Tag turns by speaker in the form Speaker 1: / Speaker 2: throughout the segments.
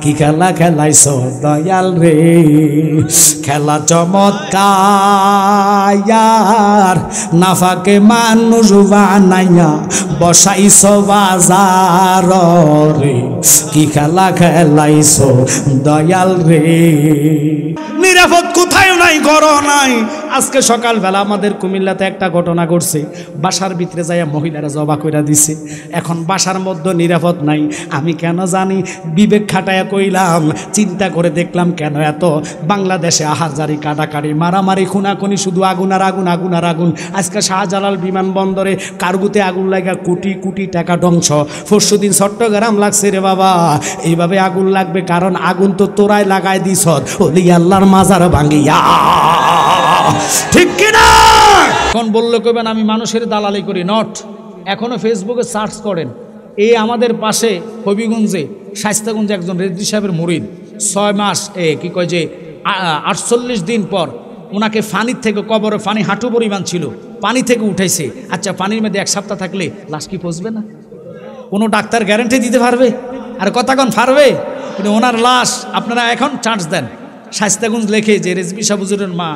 Speaker 1: কি খেলা খেলাইছো দয়াল রে, খেলা চমৎকার, নাফাকে মানুষ বানাইয়া বসাইছো বাজার রে, কি খেলা খেলাইছো দয়াল রে। নিরাপদ কোথায় নাই, ঘর নাই। আজকে সকালবেলা আমাদের কুমিল্লাতে একটা ঘটনা ঘটছে, বাসার ভিতরে যাইয়া মহিলারা জবা কইরা দিছে। এখন বাসার মধ্যে নিরাপদ নাই। আমি কেন জানি, বিবেক খাটায়া কইলাম, চিন্তা করে দেখলাম কেন এত বাংলাদেশে আহাজারি, কাটাকাটি, মারামারি, খুনাখুনি, শুধু আগুন আর আগুন, আগুন আর আগুন। আজকে শাহজালাল বিমানবন্দরে কার্গোতে আগুন লাগা কোটি কোটি টাকা ধ্বংস। পরশুদিন চট্টগ্রাম লাগছে রে বাবা। এইভাবে আগুন লাগবে কারণ আগুন তো তোরাই লাগাই দিছ, ওলি আল্লাহর মাজার ভাঙ্গিয়া, ঠিক কিনা? এখন বললে কইবেন আমি মানুষের দালালি করি, নট। এখনো ফেসবুকে সার্চ করেন, এই আমাদের পাশে হবিগঞ্জে শায়েস্তাগঞ্জে একজন রেজভি সাহেবের মুরিদ 6 মাস কি কয় যে 48 দিন পর ওনাকে পানির থেকে, কবরে পানি হাঁটু পরিমাণ ছিল, পানি থেকে উঠাইছে। আচ্ছা, পানির মধ্যে 1 সপ্তাহ থাকলে লাশ কি পচবে না? কোনো ডাক্তার গ্যারান্টি দিতে পারবে? আর কতক্ষণ পারবে? কিন্তু ওনার লাশ আপনারা এখন চার্জ দেন, শায়েস্তাগঞ্জ লেখে যে রেজভি সাহেব হুজুরের মা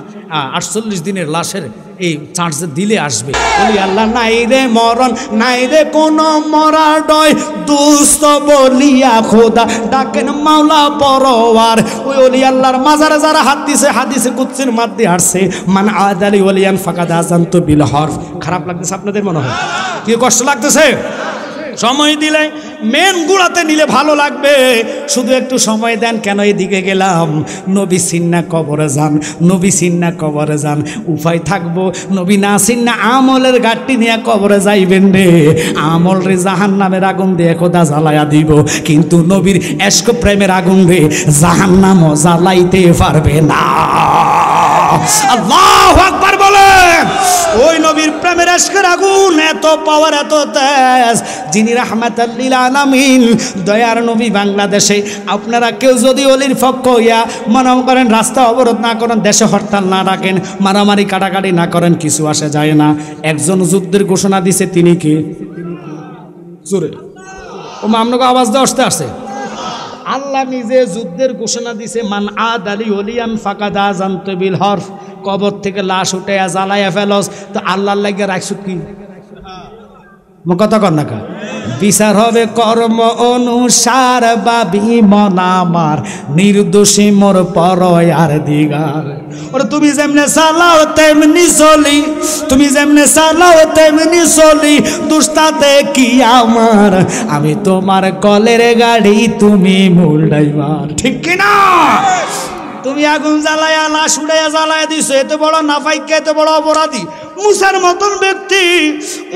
Speaker 1: 48 দিনের লাশের এই চার্জ দিলে আসবে। বলি আল্লাহ নাই রে মরণ, নাই রে কোন মরা ডয়, দুস্থ বলিয়া খোদা ডাকেন মাওলা পরওয়ার। ওই ওলি আল্লাহর মাজারে যারা হাত দিছে, হাদিসে কুদসির মাধ্যমে আসছে, মান আদালি ওলিয়ান ফাকাদ আযানতু বিল হরফ। খারাপ লাগতেছে আপনাদের মনে হয়? কি কষ্ট লাগতেছে? সময় দিলে মেন গুড়াতে নিলে ভালো লাগবে, শুধু একটু সময় দেন। কেন এদিকে গেলাম? নবী সিন্না কবরে যান, নবী সিন্না কবরে যান, উপায় থাকবো। নবী না সিন্না আমলের গাঠটি নিয়ে কবরে যাইবেন রে, আমল রে জাহান্নামের আগুন দিয়ে খোদা জ্বালায়া দিব, কিন্তু নবীর এশক প্রেমের আগুন রে জাহান্নামও জ্বালাইতে পারবে না। আল্লাহু আকবার বলেন। ওই নবীর প্রেমের এশকের আগুন এত পাওয়ার, এত তেজ, যিনি রাহমাতাল লিল আলামিন, দয়ার নবী। বাংলাদেশে আপনারা কেউ যদি অলির পক্ষ হইয়া মনে করেন, রাস্তা অবরোধ না করেন, দেশে হরতাল না ডাকেন, মারামারি কাটাকাটি না করেন, কিছু আসে যায় না। একজন যুদ্ধের ঘোষণা দিছে, তিনি কি? জোরে ও আপনাকে আওয়াজ দিয়ে আসতে আসে। আল্লাহ নিজে যুদ্ধের ঘোষণা দিছে, মান আদালি ওলিয়ান ফাকাদ আযানতু বিল হরফ। কবর থেকে লাশ উঠে জ্বালাইয়া ফেলস, তো আল্লাহর লাগে রাখছুত কি? কথা কর না কা? বিচার হবে কর্ম অনুসার, বাবি মনামার নির্দোষী মোর পরয়ার দিগার। ওরে তুমি যেমনে চালাও তেমনি চলি, তুমি যেমনে চালাও তেমনি চলি, দুষ্টাতে কি আমার, আমি তোমার কলের গাড়ি, তুমি মূল ড্রাইভার, ঠিক কিনা? তুমি আগুন জ্বালায়া লাশ উড়াইয়া জ্বালায়া দিছো, এত বড় নাফাইক, এত বড় অপরাধী। মুসার মতন ব্যক্তি,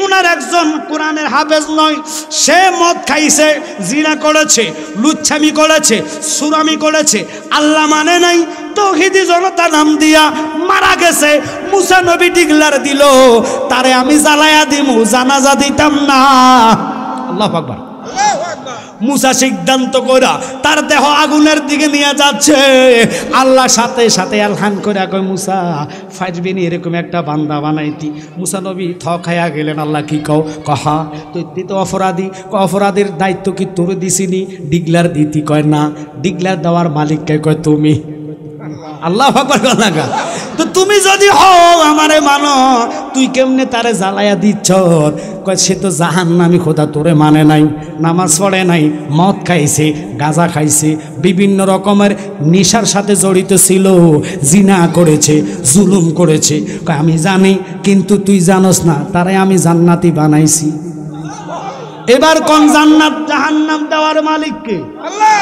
Speaker 1: উনার একজন কোরআনের হাফেজ নয়, সে মদ খাইছে, জিনা করেছে, লুচ্ছামি করেছে, সুরামি করেছে, আল্লাহ মানে নাই, তৌহিদি জনতা নাম দিয়া মারা গেছে। মুসা নবী ডিগলার দিল, তারে আমি জ্বালায়া দিমু, জানাজা দিতাম না। আল্লাহু আকবার। মুসা সিদ্ধান্ত কইরা তার দেহ আগুনের দিকে নিয়ে যাচ্ছে। আল্লাহ সাথে সাথে আলহান করে কয়, মুসা ফাইজবিনি এরকম একটা বান্দা বানাইতি। মুসা নবী থ খাইয়া গেলেন। আল্লাহ কি কও? কহা তুই তো অপরাধী, অপরাধীর দায়িত্ব কি তোর দিছিনি? ডিগলার দিতি? কয় না। ডিগলার দেওয়ার মালিককে কয় তুমি। আল্লাহ আকবার। না তো তুমি যদি হও আমারে মানো, তুই কেমনে তারে জ্বালাইয়া দিচ্ছ? কয় সে তো জাহান্নামী, খোদা তোরে মানে নাই, নামাজ পড়ে নাই, মদ খাইছে, গাঁজা খাইছে, বিভিন্ন রকমের নেশার সাথে জড়িত ছিল, জিনা করেছে, জুলুম করেছে। কয় আমি জানি, কিন্তু তুই জানোস না, তারে আমি জান্নাতি বানাইছি। এবার কোন জান্নাত জাহান্নাম দেওয়ার মালিক কে? আল্লাহ।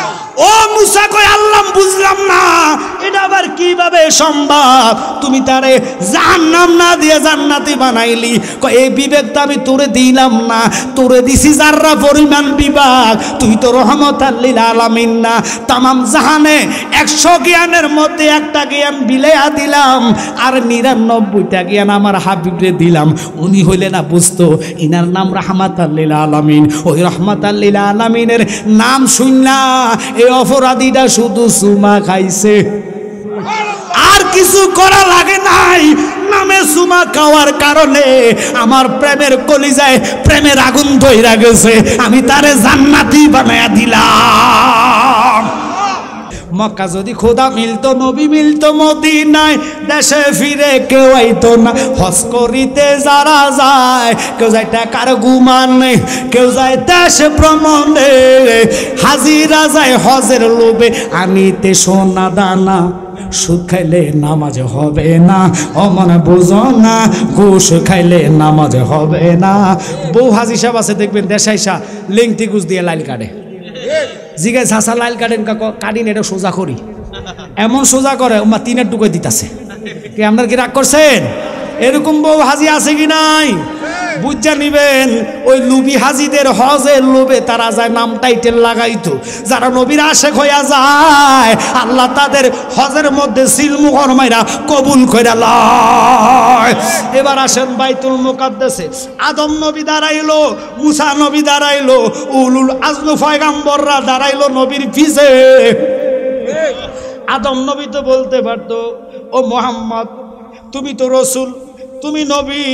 Speaker 1: ও মুসা কয়, আল্লাহ বুঝলাম না, এটা আবার কিভাবে সম্ভব? তুমি তারে জাহান্নাম না দিয়ে জান্নাতি বানাইলি। কয় এই বিবেকটা আমি তোরে দিলাম না, তোরে দিছি যাররা পরিমাণ বিভাগ। তুই তো রহমতাল লিল আলামিন না, তামাম জাহানে 100 জ্ঞানের মধ্যে একটা জ্ঞান বিলাইয়া দিলাম, আর 99টা জ্ঞান আমার হাবিবরে দিলাম। উনি হইলে না বুঝতো, ইনার নাম রহমতাল লিল আলামিন। ওই রহমতাল লিল আলামিনের নাম শুননা এই অপরাধীটা শুধু সুমা খাইছে, আর কিছু করা লাগে নাই। নামে সুমা খাওয়ার কারণে আমার প্রেমের কলিজায় প্রেমের আগুন ধইরা গেছে, আমি তারে জান্নাতি বানায়া দিলাম। মক্কা যদি খোদা মিলতো, নবী মিলতো মদিনায়, দেশে ফিরে কেউ আইতো না। হজ করিতে যারা যায়, কেউ যায় টাকার গুমানে, কেউ যায় দেশ ভ্রমণে, হাজিরা যায় হজের লোভে আনিতে সোনা দানা। সুদ খাইলে নামাজ হবে না, অমন বুঝো না, ঘুষ খাইলে নামাজ হবে না। বউ হাজি সাহেব আছে দেখবেন দেশাইসা লেংটি ঘুষ দিয়ে লাইল কাটে, জিগায় ঝাঁসা লাইল কাটেন কাটিন, এটা সোজা করি, এমন সোজা করে ওমা 3 টুকু দিতেছে। কি আপনার কি রাগ করছেন? এরকম বউ হাজি আছে কি নাই? বুঝা নিবেন ওই লুবি হাজিদের হজের লোভে তারা যায় নাম টাইটেল লাগাইতো। যারা নবীর আশেক হইয়া যায়, আল্লাহ তাদের হজের মধ্যে সিলমুহর মাইরা কবুল কইরা লয়। এবার আসেন বাইতুল মুকাদ্দাসে, আদম নবী দাঁড়াইলো, মুসা নবী দাঁড়াইলো, উলুল আজম পয়গাম্বররা দাঁড়াইলো নবীর পিছে। আদম নবী তো বলতে পারতো, ও মুহাম্মদ তুমি তো রসুল, তুমি নবী,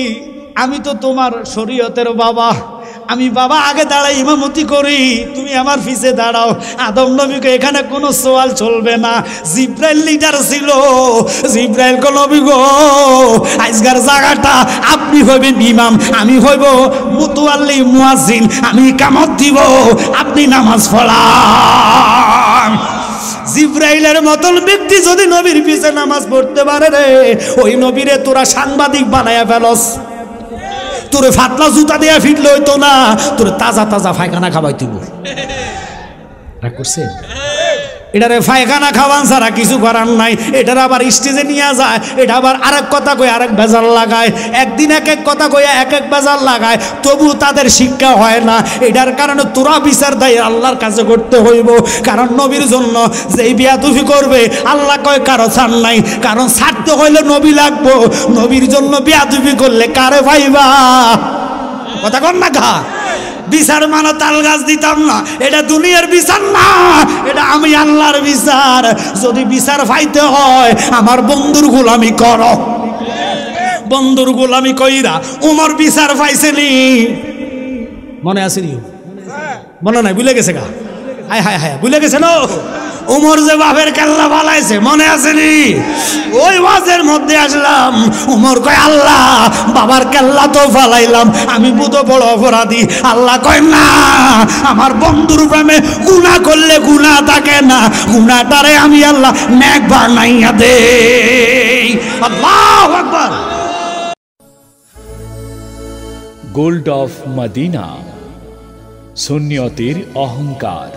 Speaker 1: আমি তো তোমার শরীয়তের বাবা, আমি বাবা আগে দাঁড়াই ইমামতি করি, তুমি আমার পিছে দাঁড়াও। আদম নবীকে এখানে কোনো সওয়াল চলবে না। জিব্রাইল লিডার ছিল, জিব্রাইল কো নবী গো আজকের জায়গাটা আপনি হইবেন ইমাম, আমি হইব মুতাওয়াল্লি মুয়াজ্জিন, আমি কামত দিব, আপনি নামাজ পড়ান। জিব্রাইলের মতন ব্যক্তি যদি নবীর পিছে নামাজ পড়তে পারে রে, ওই নবীরে তোরা সাংবাদিক বানায়া ফেলস। তোরে ফাতলা জুতা দিয়া ফিটলে হইতো না, তোরে তাজা তাজা পায়খানা খাওয়াই দিব। রাগ করছে? এটারে পায়খানা খাওয়ান ছাড়া কিছু করার নাই। এটার আবার স্টেজে নিয়ে যায়, এটা আবার আরেক কথা কই আরেক বেজাল লাগায়, একদিন এক এক কথা কইয়া এক এক বেজাল লাগায়, তবু তাদের শিক্ষা হয় না। এটার কারণে তোরা বিচার দেয় আল্লাহর কাছে করতে হইব। কারণ নবীর জন্য যেই বিয়াদুফি করবে, আল্লাহ কয় কারো ছাড় নাই, কারণ ছাড়তে হইলে নবী লাগবো। নবীর জন্য বিয়াদুফি করলে কারে পাইবা? কথা কন না ঘা বিচার মানো তাল গাছ দিতাম না। এটা দুনিয়ার বিচার না, এটা আমি আল্লাহর বিচার। যদি বিচার পাইতে হয় আমার বন্ধুর গোলামি করো। বন্ধুর গোলামি কইরা উমর বিচার পাইছেনি, মনে আছে নি? মনে নাই, ভুলে গেছে গা? হায় হায় হায়, ভুলে গেছে না? উমর যে বাপের কেল্লা ফালাইছে মনে আসেনি? ওই ওয়াজের মধ্যে আসলাম, উমর কয় আল্লাহ বাবার কেল্লা তো ফালাইলাম, আমি বুধ বড় অপরাধী। আল্লাহ কয় না, আমার বন্ধুর প্রেমে গুনাহ করলে গুনাহ থাকে না, গুনাহটারে আমি আল্লাহ নেক বানাইয়া দেই। আল্লাহু আকবার।
Speaker 2: গোল্ড অফ মদিনা, সুন্নিয়তের অহংকার।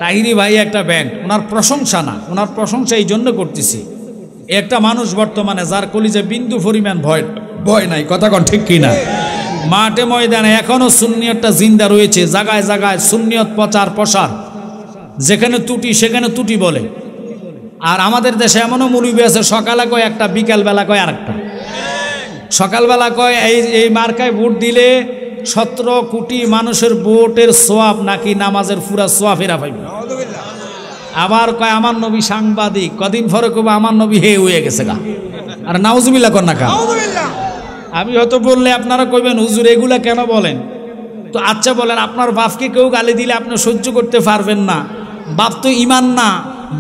Speaker 1: তাহিরি ভাই একটা ব্যান্ড, ওনার প্রশংসা না, ওনার প্রশংসা এই জন্য করতেছি, একটা মানুষ বর্তমানে যার কলিজে বিন্দু পরিমাণ ভয় নাই। কথা কন ঠিক কিনা? মাঠে ময়দানে এখনো সুন্নিয়তটা জিন্দা রয়েছে, জায়গায় জায়গায় সুন্নিয়ত প্রচার প্রসার, যেখানে ত্রুটি সেখানে ত্রুটি বলে। আর আমাদের দেশে এমনও মৌলবি আছে, সকালে কয় একটা, বিকালবেলা কয় আরেকটা। সকালবেলা কয় এই মার্কায় ভোট দিলে 17 কোটি মানুষের ভোটের সোয়াব নাকি নামাজের পুরা সোয়াব ফেরা পাইবে। আবার কয় আমার নবী সাংবাদিক, কদিন পরে কবে আমার নবী হে হয়ে গেছে গা। আর নাউজুবিল্লাহ কর না কা। আমি হয়তো বললে আপনারা কইবেন হুজুর এগুলা কেন বলেন? তো আচ্ছা বলেন, আপনার বাপকে কেউ গালি দিলে আপনি সহ্য করতে পারবেন না? বাপ তো ইমান না,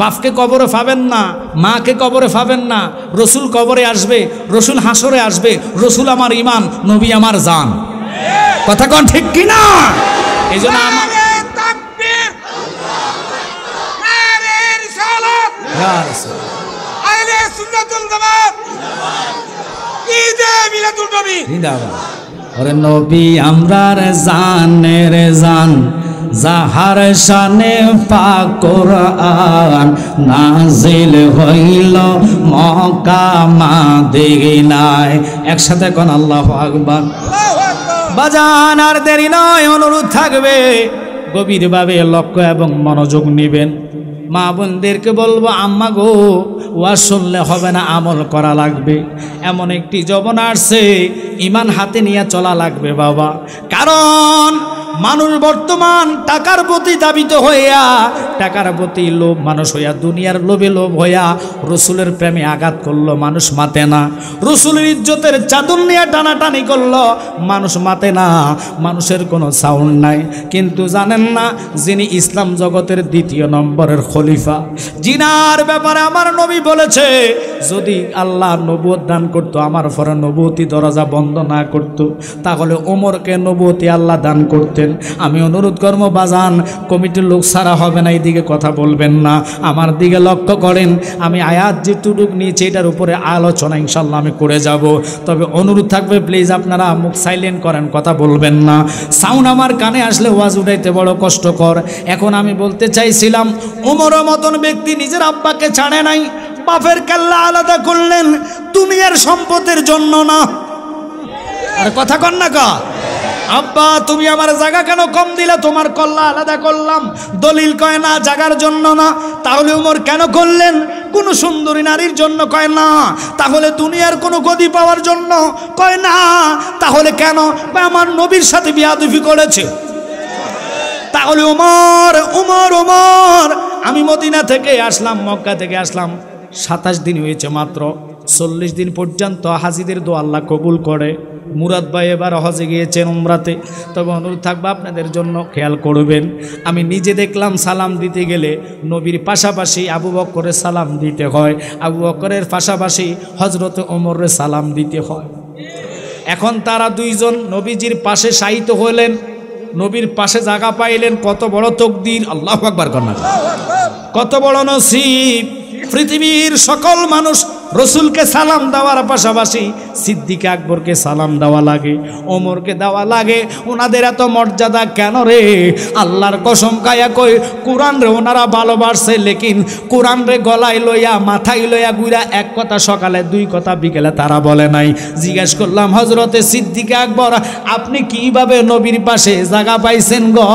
Speaker 1: বাপকে কবরে পাবেন না, মাকে কবরে পাবেন না। রসুল কবরে আসবে, রসুল হাসরে আসবে, রসুল আমার ইমান, নবী আমার জান। কথা কোন ঠিক কিনা? এই জন্য নবী আমরার জানের জান, যাহার শানে পাক কোরআন নাজিল হইল মক্কা মদিনায়। একসাথে কোন আল্লাহু আকবার। বাজান আর দেরি নয়, অনুরোধ থাকবে গভীরভাবে লক্ষ্য এবং মনোযোগ নেবেন। মা বোনদেরকে বলবো, আম্মা গো ওয়াজ শুনলে হবে না, আমল করা লাগবে। এমন একটি যৌবন আসছে, ইমান হাতে নিয়ে চলা লাগবে বাবা। কারণ মানুষ বর্তমান টাকার প্রতি দাবিত হইয়া, টাকার প্রতি লোভ মানুষ হইয়া, দুনিয়ার লোভে লোভ হইয়া রসুলের প্রেমে আঘাত করলো, মানুষ মাতে না। রসুলের ইজ্জতের চাদর নিয়ে টানাটানি করলো, মানুষ মাতে না, মানুষের কোনো সাউন্ড নাই। কিন্তু জানেন না, যিনি ইসলাম জগতের দ্বিতীয় নম্বরের খলিফা, জিনার ব্যাপারে আমার নবী বলেছে, যদি আল্লাহ নবুয়ত দান করতো, আমার পরে নবুয়তি দরজা বন্ধ না করতো, তাহলে ওমরকে নবুয়তি আল্লাহ দান করতেন। আমি অনুরোধ করব বাজান, কমিটির লোক সারা হবে না, এইদিকে কথা বলবেন না, আমার দিকে লক্ষ্য করেন। আমি আয়াত যেটুক নিয়েছি এটার উপরে আলোচনা ইনশাল্লাহ আমি করে যাব। তবে অনুরোধ থাকবে প্লিজ আপনারা মুখ সাইলেন্ট করেন, কথা বলবেন না। সাউন্ড আমার কানে আসলে ওয়াজ উঠাইতে বড় কষ্টকর। এখন আমি বলতে চাইছিলাম, ওমরের মতন ব্যক্তি নিজের আব্বাকে ছাড়ে নাই, বাপের কেল্লা আলাদা করলেন দুনিয়ার সম্পদের জন্য না। আর কথা কন না কা, আব্বা তুমি আমার জায়গা কেন কম দিলে, তোমার কল্লা আলাদা করলাম, দলিল কয় না জায়গার জন্য না। তাহলে উমর কেন করলেন? কোন সুন্দরী নারীর জন্য কয় না। তাহলে দুনিয়ার কোনো গদি পাওয়ার জন্য কয় না। তাহলে কেন? আমার নবীর সাথে বিয়াদবি করেছে। তাহলে উমর উমর উমর আমি মদিনা থেকে আসলাম, মক্কা থেকে আসলাম, 27 দিন হয়েছে মাত্র। 40 দিন পর্যন্ত হাজিদের দোয়া আল্লাহ কবুল করে। মুরাদ ভাই এবার হজে গিয়েছেন উমরাতে। তবে অনুরোধ থাকবে আপনাদের জন্য খেয়াল করবেন, আমি নিজে দেখলাম সালাম দিতে গেলে নবীর পাশাপাশি আবু বকরের সালাম দিতে হয়, আবু বকরের পাশাপাশি হজরত ওমরের সালাম দিতে হয়। এখন তারা দুইজন নবীজির পাশে শায়িত হলেন, নবীর পাশে জায়গা পাইলেন, কত বড় তকদির, আল্লাহু আকবার কন্যা, কত বড় নসিব। পৃথিবীর সকল মানুষ রসুলকে সালাম দেওয়ার পাশাপাশি সিদ্দিক আকবরকে সালাম দেওয়া লাগে, ওমরকে দেওয়া লাগে। ওনাদের এত মর্যাদা কেন রে? আল্লাহর কসম খায়া কই, কোরআন রে ওনারা ভালোবাসছে, লেকিন কোরআন রে গলায় লইয়া মাথায় লইয়া গুইরা এক কথা সকালে, দুই কথা বিকেলে তারা বলে নাই। জিজ্ঞেস করলাম, হজরতে সিদ্দিক আকবর আপনি কিভাবে নবীর পাশে জায়গা পাইছেন গো?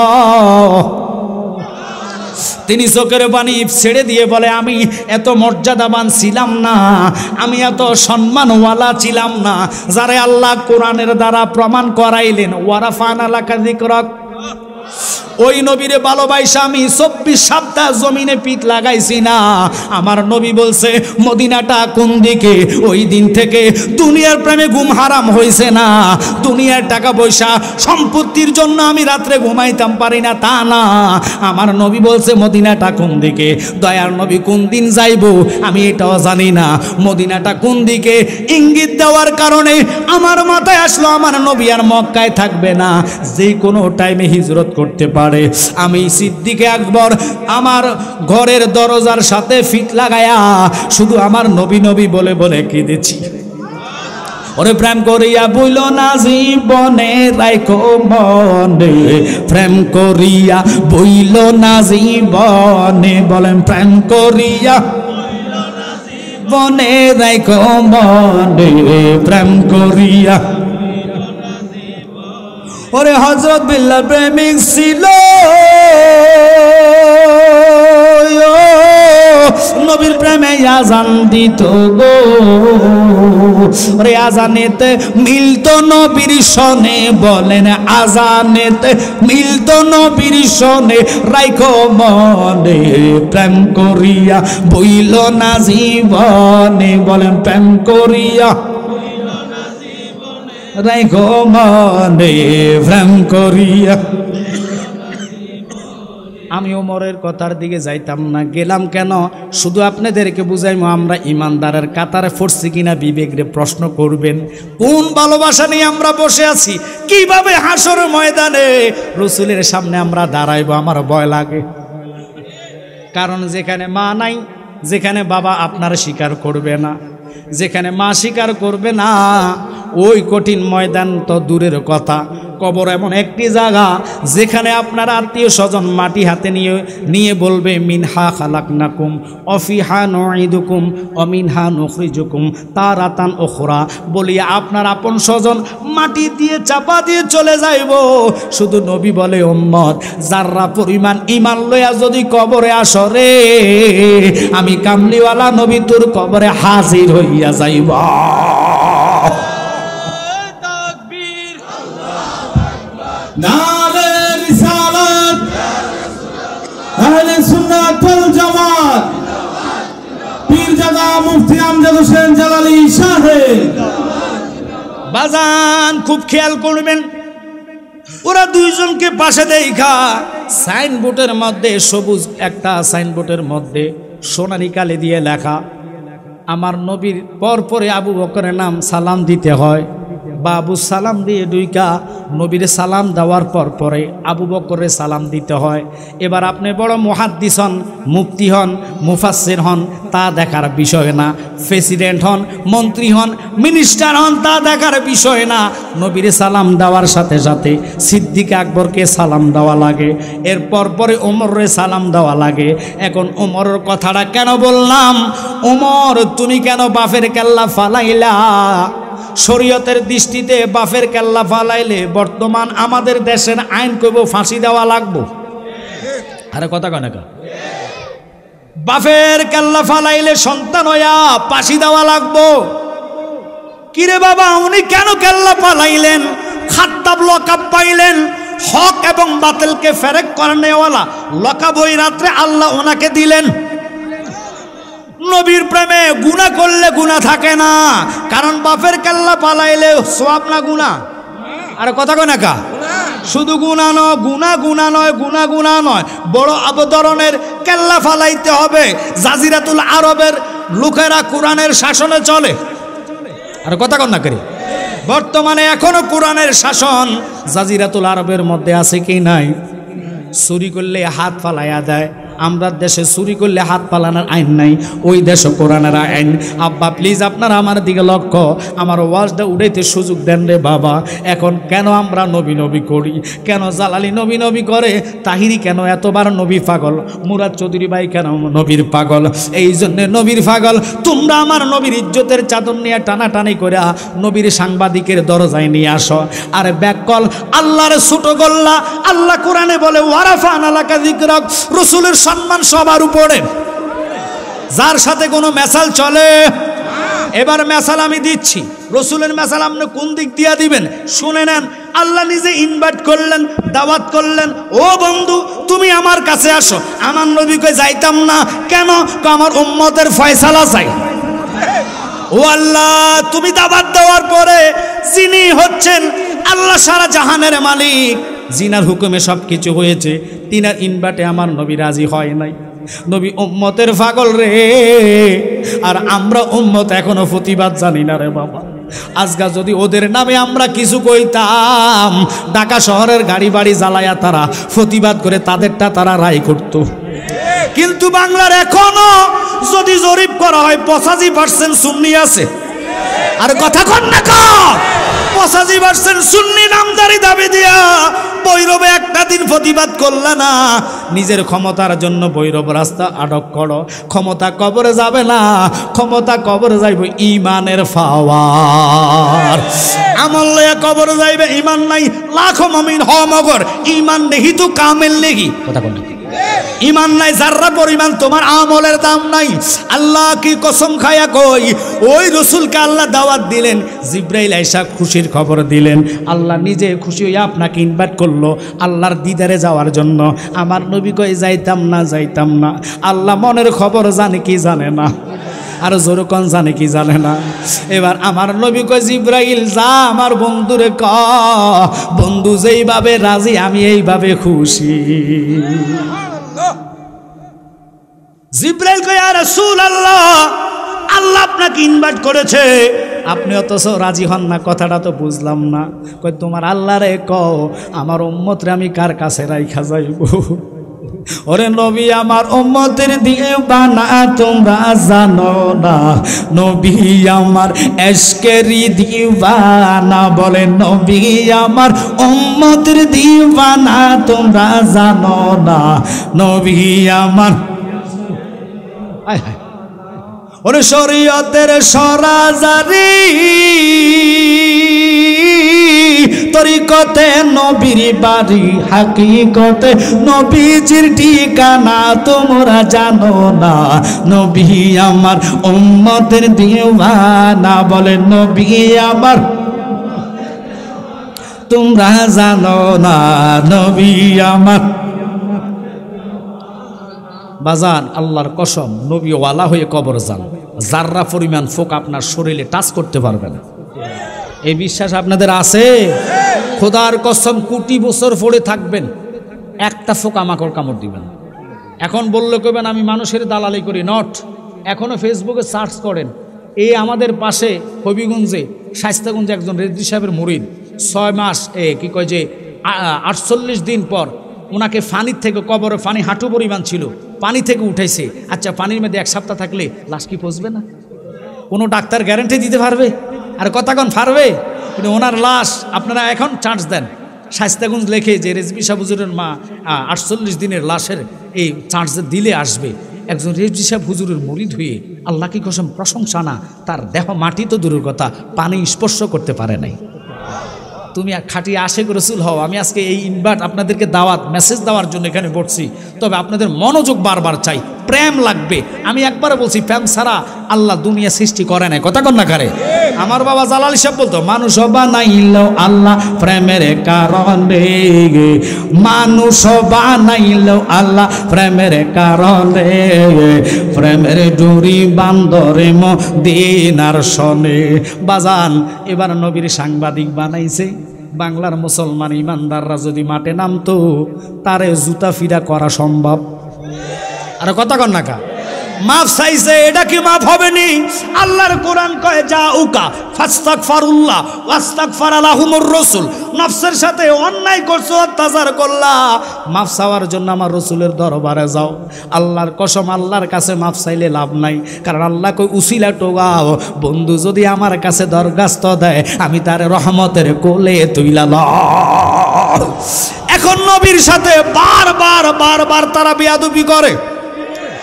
Speaker 1: তিনি চোখের পানি ছেড়ে দিয়ে বলে, আমি এত মর্যাদাবান ছিলাম না, আমি এত সম্মানওয়ালা ছিলাম না, যারে আল্লাহ কোরআনের দ্বারা প্রমাণ করাইলেন, ওয়ারাফানা লাকা যিকরাক, ওই নবীরে ভালোবাসা আমি 24 সপ্তাহ জমিনে পিঠ লাগাইছি না। আমার নবী বলছে মদিনাটা কোন দিকে, ওই দিন থেকে দুনিয়ার প্রেমে ঘুম হারাম হয়েছে না। দুনিয়ার টাকা পয়সা সম্পত্তির জন্য আমি রাত্রে ঘুমাইতাম পারি না তা না, আমার নবী বলছে মদিনাটা কোন দিকে। দয়ার নবী কোন দিন যাইব আমি এটাও জানি না, মদিনাটা কোন দিকে ইঙ্গিত দেওয়ার কারণে আমার মাথায় আসলো আমার নবী আর মক্কায় থাকবে না, যে কোনো টাইমে হিজরত করতে পারে। আমি সিদ্দিক আকবর আমার ঘরের দরজার সাথে ফিট লাগায়া শুধু আমার নবী নবী বলে বলে কেঁদেছি। ওরে প্রেম করিয়া বইল না জীবনে রাইখো মনে, প্রেম করিয়া বইল না জীবনে, বলেন প্রেম করিয়া বনে রাইখো মনে, প্রেম করিয়া। ওরে হযরত বিল্লাল প্রেমিক ছিল, নবীর প্রেমে আজান দিত গো। ওরে আজানেতে মিলতো নবীর সনে, বলেন আজানেতে মিলতো নবীর সনে, রাইখো মনে প্রেম করিয়া বইল না জীবনে, বলেন প্রেম করিয়া রাইখো মনে প্রেম করিয়া। আমি ওমরের কথার দিকে যাইতাম না, গেলাম কেন? শুধু আপনাদেরকে বুঝাইমো আমরা ইমানদারের কাতারে পড়ছি কিনা বিবেকরে প্রশ্ন করবেন। কোন ভালোবাসা নিয়ে আমরা বসে আছি? কিভাবে হাসর ময়দানে রসুলের সামনে আমরা দাঁড়াইবো? আমার ভয় লাগে, কারণ যেখানে মা নাই, যেখানে বাবা আপনার স্বীকার করবে না, যেখানে মা স্বীকার করবে না, ওই কঠিন ময়দান তো দূরের কথা, কবর এমন একটি জায়গা যেখানে আপনার আত্মীয় স্বজন মাটি হাতে নিয়ে বলবে মিনহা খালাকনাকুম অফিহা নুঈদুকুম অমিনহা নুখরিজুকুম তারাতান উখরা, বলিয়া আপনার আপন স্বজন মাটি দিয়ে চাপা দিয়ে চলে যাইব। শুধু নবী বলে উম্মত যাররা পরিমাণ ঈমান লইয়া যদি কবরে আসরে, আমি কামলিওয়ালা নবী তোর কবরে হাজির হইয়া যাইব। নারে
Speaker 3: আহলে সুন্নাত ওয়াল জামাত পীরজাদা মুফতি আমজাদ হোসেন জালালী সাহেব।
Speaker 1: বাজান খুব খেয়াল করবেন, ওরা দুইজনকে পাশে দেখা সাইনবোর্ডের মধ্যে, সবুজ একটা সাইনবোর্ডের মধ্যে সোনালী কালি দিয়ে লেখা, আমার নবীর পরে আবু বকরের নাম সালাম দিতে হয়। বাবু সালাম দিয়ে দুইকা নবীর সালাম দেওয়ার পরে আবু বকরের সালাম দিতে হয়। এবার আপনি বড় মুহাদ্দিস হন, মুফতি হন, মুফাসসির হন, তা দেখার বিষয় না। প্রেসিডেন্ট হন, মন্ত্রী হন, মিনিস্টার হন, তা দেখার বিষয় না। নবীর সালাম দেওয়ার সাথে সাথে সিদ্দিক আকবরকে সালাম দেওয়া লাগে, এরপর পরে ওমরের সালাম দেওয়া লাগে। এখন ওমরের কথাটা কেন বললাম? ওমর, তুমি কেন বাফের কেল্লা ফালাইলা? শরীয়তের দৃষ্টিতে বাফের কেল্লা ফালাইলে বর্তমান আমাদের দেশের আইন কইব ফাঁসি দেওয়া লাগবো। আরে কথা কয় না, বাফের কেল্লা ফালাইলে সন্তান হইয়া ফাঁসি দেওয়া লাগবো। কিরে বাবা, উনি কেন কেল্লা ফালাইলেন? খাত্তাব লকাব পাইলেন, হক এবং বাতিলকে ফেরেক করানেওয়ালা লকাব ওই রাত্রে আল্লাহ ওনাকে দিলেন। নবীর প্রেমে গুনাহ করলে গুনাহ থাকে না, কারণ বাপের কেল্লা পালাইলে সওয়াব না গুনাহ? আরে কথা কয় না কা? শুধু গুনাহ নয়, গুনাহ নয়, বড় আবদরণের কেল্লা ফালাইতে হবে। জাজিরাতুল আরবের লোকেরা কোরআনের শাসনে চলে। আরে কথা কয় না করি, বর্তমানে এখনো কোরআনের শাসন জাজিরাতুল আরবের মধ্যে আছে কি নাই? চুরি করলে হাত ফালাইয়া দেয়। আমরা দেশে চুরি করলে হাত পালানোর আইন নাই, ওই দেশে কোরআনের আইন। আব্বা প্লিজ আপনারা আমার দিকে লক্ষ্য, আমার ওয়াজটা উঠাইতে সুযোগ দেন রে বাবা। এখন কেন আমরা নবী নবী করি? কেন জালালি নবী নবী করে? তাহিরি কেন এতবার নবী পাগল? মুরাদ চৌধুরী ভাই কেন নবীর পাগল? এই জন্যে নবীর পাগল। তোমরা আমার নবীর ইজ্জতের চাদর নিয়ে টানাটানি করে নবীর সাংবাদিকের দরজায় নিয়ে আসো। আর ব্যাকল আল্লাহর ছোট গল্লা। আল্লাহ কোরআনে বলে ওয়ারাফা'না লাকা যিকরাক, রাসূলের সম্মান সবার উপরে। যার সাথে কোনো মেসাল চলে, এবার মেসাল আমি দিচ্ছি, রসুলের মেসাল আপনি কোন দিক দিয়া দিবেন শুনে নেন। আল্লাহ নিজে ইনভাইট করলেন, দাওয়াত করলেন, ও বন্ধু তুমি আমার কাছে আসো। আমার নবীকে যাইতাম না কেন? আমার উম্মতের ফয়সালা চাই। ও আল্লাহ, তুমি দাওয়াত দেওয়ার পরে যিনি হচ্ছেন আল্লাহ সারা জাহানের মালিক, জিনার হুকুমে সব কিছু হয়েছে, তিনার ইনভাইটে আমার নবী রাজি হয় নাই। নবী উম্মতের পাগল রে, আর আমরা উম্মত এখনো প্রতিবাদ জানি না রে বাবা। আজকা যদি ওদের নামে আমরা কিছু কইতাম, ঢাকা শহরের গাড়ি বাড়ি জ্বালায়া তারা প্রতিবাদ করে তাদেরটা তারা রায় করত। কিন্তু বাংলার এখনো যদি জরিপ করা হয় 85% সুন্নি আছে। আর কথা কন না কা, 85% সুন্নি নামদারি দাবি দিয়া বৈরবে একটা দিন প্রতিবাদ করলে না। নিজের ক্ষমতার জন্য বৈরব রাস্তা আটক করো। ক্ষমতা কবরে যাবে না, ক্ষমতা কবরে যাইবে ইমানের পাওয়ার। আমল লয়ে কবরে যাইবে, ইমান নাই লাখো মুমিন হ মগর, ইমান নেহি তো কামেল নেহি। কথা কোন ইমান নাই যাররা পরিমাণ, তোমার আমলের দাম নাই। আল্লাহ কি কসম খায়া কই, ওই রসুলকে আল্লাহ দাওয়াত দিলেন, জিব্রাইল আইসা খুশির খবর দিলেন। আল্লাহ নিজে খুশি হয়ে আপনাকে ইনভাইট করলো আল্লাহর দিদারে যাওয়ার জন্য। আমার নবী কই যাইতাম না, যাইতাম না। আল্লাহ মনের খবর জানে কি জানে না, আর জোরকন জানে কি জানে না। এবার আমার নবী কয় জিব্রাইল যা আমার বন্ধুরে ক, বন্ধু যেইভাবে রাজি আমি এইভাবে খুশি। জিব্রাইল কয় ইয়া রাসূলুল্লাহ, আল্লাহ আপনাকে ইনভাইট করেছে, আপনি অথচ রাজি হন না, কথাটা তো বুঝলাম না। কয় তোমার আল্লাহ রে কও আমার উম্মতরে আমি কার কাছে রাইখা যাইব। ওরে নবী আমার উম্মতের দিওয়ানা তোমরা জানো না, নবী আমার এশকেরি দিওয়ানা। বলে নবী আমার উম্মতের দিওয়ানা তোমরা জানো না, নবী আমার। ওরে শরীয়তের সরাজারি তরিকতে নবীর বাড়ি, হাকিকতে নবীজির ঠিকানা তোমরা জানো না, নবী আমার উম্মতের দিওয়ানা। বলে নবী আমার তোমরা জানো না, নবী আমার। বাজান আল্লাহর কসম, নবী ওয়ালা হয়ে কবর যান, জাররা পরিমাণ ফোক আপনার শরীরে টাচ করতে পারবে না। এই বিশ্বাস আপনাদের আছে? খোদার কসম, কোটি বছর পড়ে থাকবেন, একটা ফোক আমাকর কামড় দিবেন। এখন বললে কইবেন আমি মানুষের দালালি করি, নট। এখনো ফেসবুকে সার্চ করেন, এই আমাদের পাশে হবিগঞ্জে শাইস্তাগঞ্জে একজন রেজভি সাহেবের মুরিদ 6 মাস কি কয় যে 48 দিন পর ওনাকে পানির থেকে, কবরে পানি হাঁটু পরিমাণ ছিল, পানি থেকে উঠাইছে। আচ্ছা, পানির মধ্যে 1 সপ্তাহ থাকলে লাশ কি পচবে না? কোনো ডাক্তার গ্যারান্টি দিতে পারবে? আর কতক্ষণ পারবে? কিন্তু ওনার লাশ আপনারা এখন চার্জ দেন, শাইস্তাগঞ্জ লেখে যে রেজভি সাহেব হুজুরের মা 48 দিনের লাশের এই চার্জ দিলে আসবে। একজন রেজভি সাহেব হুজুরের মুরিদ হয়ে আল্লাহ কি কসম প্রশংসা না, তার দেহ মাটি তো দূরের কথা, পানি স্পর্শ করতে পারে নাই। তুমি খাঁটি আশেক রসুল হও। আমি আজকে এই ইনভাইট আপনাদেরকে দাওয়াত মেসেজ দেওয়ার জন্য এখানে বসছি, তবে আপনাদের মনোযোগ বারবার চাই, প্রেম লাগবে। আমি একবার বলছি, প্রেম ছাড়া আল্লাহ দুনিয়া সৃষ্টি করে নাই, কথা কন না কারে। আমার বাবা জালাল সাহেব বলতো, মানুষ বানাইল আল্লাহ প্রেমের কারণে, মানুষ বানাইল আল্লাহ প্রেমের কারণে, প্রেমের ডুরি বান্দরে মদিনার শনে। বাজান, এবার নবীর সাংবাদিক বানাইছে। বাংলার মুসলমান ইমানদাররা যদি মাঠে নামতো, তারে জুতা ফিরা করা সম্ভব। আর কথা কন না কা, মাফ চাইছে, এটা কি মাফ হবে নি? আল্লাহর কোরআন কয়, যা উকা ফাস্তাগফিরুল্লাহ ওয়াস্তাগফার লাহুমুর রাসূল। নফসের সাথে অন্যায় করছো, অত্যাচার করলা, মাফ চাওয়ার জন্য আমার রসুলের দরবারে যাও। আল্লাহর কসম, আল্লাহর কাছে মাফ চাইলে লাভ নাই, কারণ আল্লাহ কই উসিলা টোগাও, বন্ধু যদি আমার কাছে দরখাস্ত দেয় আমি তার রহমতের কোলে তুইলা লও। এখন নবীর সাথে বারবার বারবার তারা বেয়াদবি করে।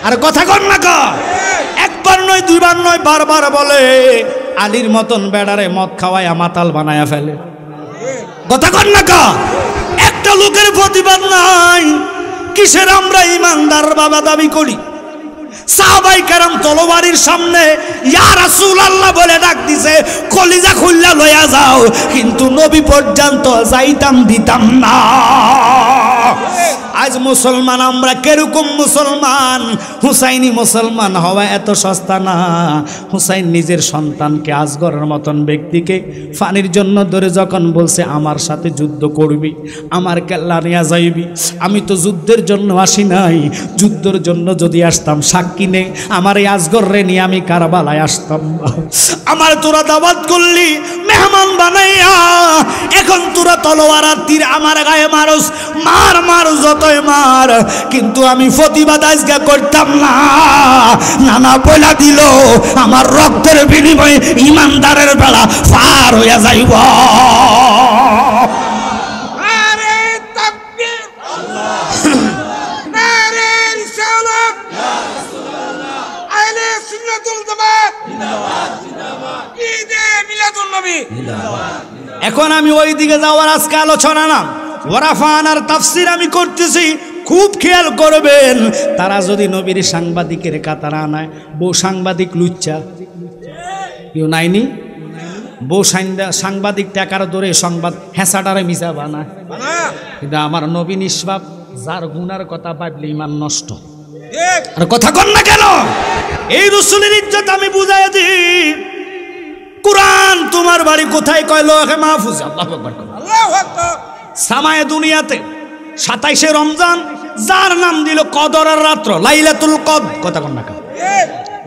Speaker 1: আর কথা কন না কা, একবার নয়, দুইবার নয়, বারবার বলে। আলীর মতন বেড়ারে মদ খাওয়ায় মাতাল বানায়া ফেলে, কথা কন না কা। একটা লোকের প্রতিবাদ নাই। কিসের আমরা ইমানদার বাবা দাবি করি? সাহাবাই কেরাম তলোয়ারির সামনে ইয়া রাসূলুল্লাহ বলে ডাক দিছে, কলিজা খুললা লইয়া যাও, কিন্তু নবী পর্যন্ত যাইতাম দিতাম না। আজ মুসলমান আমরা কিরকম মুসলমান? হুসাইনি মুসলমান হওয়া এত সস্তা না। হুসাইন নিজের সন্তানকে, আজগরের মতন ব্যক্তিকে ফানির জন্য ধরে যখন বলছে আমার সাথে যুদ্ধ করবি, আমার কেল্লা নিয়ে যাইবি, আমি তো যুদ্ধের জন্য আসি নাই, যুদ্ধের জন্য যদি আসতাম সাক্ষী নে, আমার এই আজগরে নিয়ে আমি কারবালায় আসতাম। আমার তোরা দাওয়াত করলি মেহমান বানাইয়া, এখন তোরা তলোয়ার আর তীর আমার গায়ে মারস, মার মার যতই মার, কিন্তু আমি প্রতিবাদ আজকে করতাম না। নানা বইলা দিল, আমার রক্তের বিনিময়ে ইমানদারের বেলা পার হইয়া যাইব। এখন আমি ওই দিকে যাওয়ার আজকে আলোচনা না, ওয়ারাফানার তাফসীর আমি করতেছি, খুব খেয়াল করবেন। তারা যদি নবীর সাংবাদিকের কাতারা আনায়, বউ সাংবাদিক লুচ্চা কেউ নাইনি, বউ সাংবাদিক টাকার দরে সংবাদ হেঁচাটারে মিশা বানায়। কিন্তু আমার নবী নিষ্পাপ, যার গুনার কথা ভাবলে ইমান নষ্ট। আর কথা কন না কেন? এই রাসূলের ইজ্জত আমি বুঝাই দিই। কুরআন তোমার বাড়ি কোথায় কয় লোহে মাহফুজ, আল্লাহু আকবার, আল্লাহু আকবার। সামায়ে দুনিয়াতে 27শে রমজান, যার নাম দিল কদরের রাত্র, লাইলাতুল কদর, কথা কন না কেন?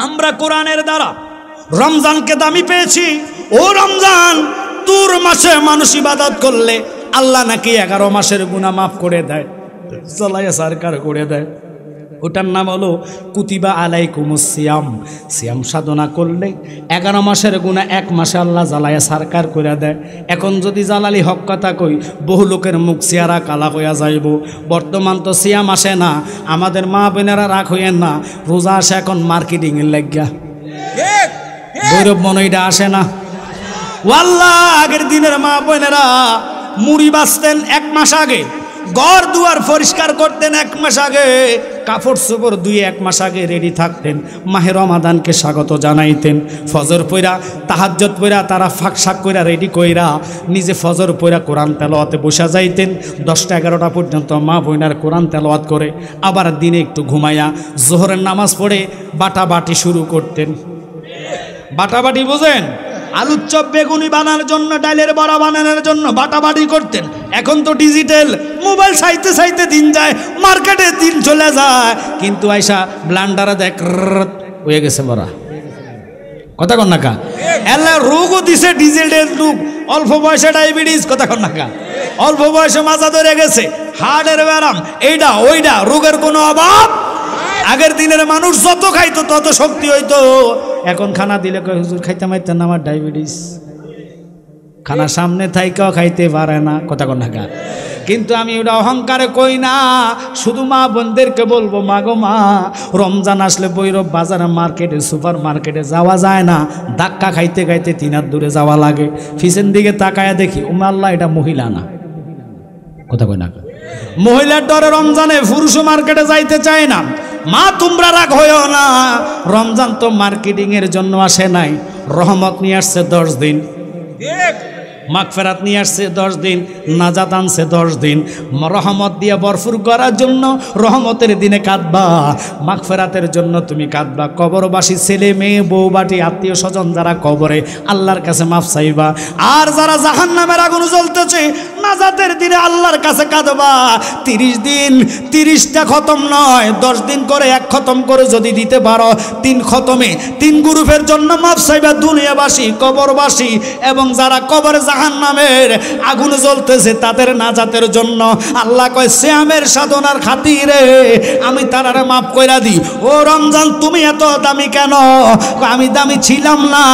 Speaker 1: আমরা কোরআনের দ্বারা রমজানকে দামি পেয়েছি। ও রমজান, তোর মাসে মানুষ ইবাদত করলে আল্লাহ নাকি 11 মাসের গুনাহ মাফ করে দেয়, চলাইয়া সরকার করে দেয়। ওটার নাম হলো কুতিবা আলাইকুমুস সিয়াম। সিয়াম সাধনা করলে 11 মাসের গুনাহ 1 মাসে আল্লাহ জ্বালায়া সরকার করে দেয়। এখন যদি জালালি হক কথা কই, বহু লোকের মুখ চেহারা কালা হইয়া যাইব। বর্তমান তো সিয়াম আসে না, আমাদের মা বোনেরা রাগ হইয়েন না, রোজা আসে এখন মার্কেটিং এর লাগিয়া, গৌরব মনইটা আসে না। ওয়াল্লাহ, আগের দিনের মা বোনেরা মুড়ি বাঁচতেন 1 মাস আগে, ঘর দুয়ার পরিষ্কার করতেন 1 মাস আগে, কাপড় চোপড় 2-1 মাস আগে রেডি থাকতেন, মাহে রমাদানকে স্বাগত জানাইতেন। ফজর পইরা তাহাজ্জুদ পইরা তারা ফাঁকশাক কইরা রেডি কইরা নিজে ফজর পইরা কোরআন তেলাওয়াতে বসা যাইতেন। 10টা-11টা পর্যন্ত মা বোনার কোরআন তেলাওয়াত করে আবার দিনে একটু ঘুমাইয়া জোহরের নামাজ পড়ে বাটাবাটি শুরু করতেন। বাটাবাটি বোঝেন? আলুর চপ বেগুনি বানানোর জন্য, ডালের বড়া বানানোর জন্য বাটাবাটি করতেন। এখন তো ডিজিটাল, মোবাইল চাইতে চাইতে দিন যায়, মার্কেটে দিন চলে যায়, কিন্তু আইসা ব্লান্ডারে দেখ হয়ে গেছে বড়া। কথা কন নাকা? এলা রোগও দিছে ডিজিটাল রোগ, অল্প বয়সে ডায়াবেটিস, কথা কন নাকা? অল্প বয়সে মাজা ধরে গেছে, হার্টের ব্যারাম, এইটা ওইটা, রোগের কোনো অভাব। আগের দিনের মানুষ যত খাইতো তত শক্তি হইতো, এখন খানা দিলে কয় হুজুর খাইতে মাইতেন না, আমার ডায়াবেটিস। খানা সামনে থাইকাও খাইতে পারে না, কথা কন নাকা? কিন্তু আমি ওটা অহংকারে কই না, শুধু মা বোনদেরকে বলবো, মা গো মা, রমজান আসলে বৈরব বাজারে মার্কেটে সুপার মার্কেটে যাওয়া যায় না, ধাক্কা খাইতে খাইতে 3 হাত দূরে যাওয়া লাগে। পিছন দিকে তাকায়া দেখি ওমা আল্লাহ, এটা মহিলা না, কথা কই না? মহিলার ডরে রমজানে পুরুষও মার্কেটে যাইতে চায় না। মা তোমরা রাগ হইও না, রমজান তো মার্কেটিং এর জন্য আসে নাই, রহমত নিয়ে আসছে 10 দিন, মাগফিরাত নিয়ে আসছে 10 দিন, নাজাত আনছে 10 দিন। রহমত দিয়ে ভরপুর করার জন্য রহমতের দিনে কাঁদবা, মাগফিরাতের জন্য তুমি কাঁদবা। কবরবাসী ছেলে মেয়ে বউ বাটি আত্মীয় স্বজন যারা কবরে, আল্লাহর কাছে মাফ চাইবা। আর যারা জাহান্নামের আগুন জ্বলতেছে, নাজাতের দিনে আল্লাহর কাছে কাঁদবা। 30 দিন 30টা খতম নয়, 10 দিন করে 1 খতম করে যদি দিতে পারো, 3 খতমে 3 গ্রুপের জন্য মাফ চাইবা, দুনিয়াবাসী, কবরবাসী এবং যারা কবরে জাহান্নামের আগুন জ্বলতেছে তাদের নাজাতের জন্য। আল্লাহ কয় সিয়ামের সাধনার খাতিরে আমি তারারে মাফ কইরা দিই। ও রমজান তুমি এত দামি কেন? আমি দামি ছিলাম না,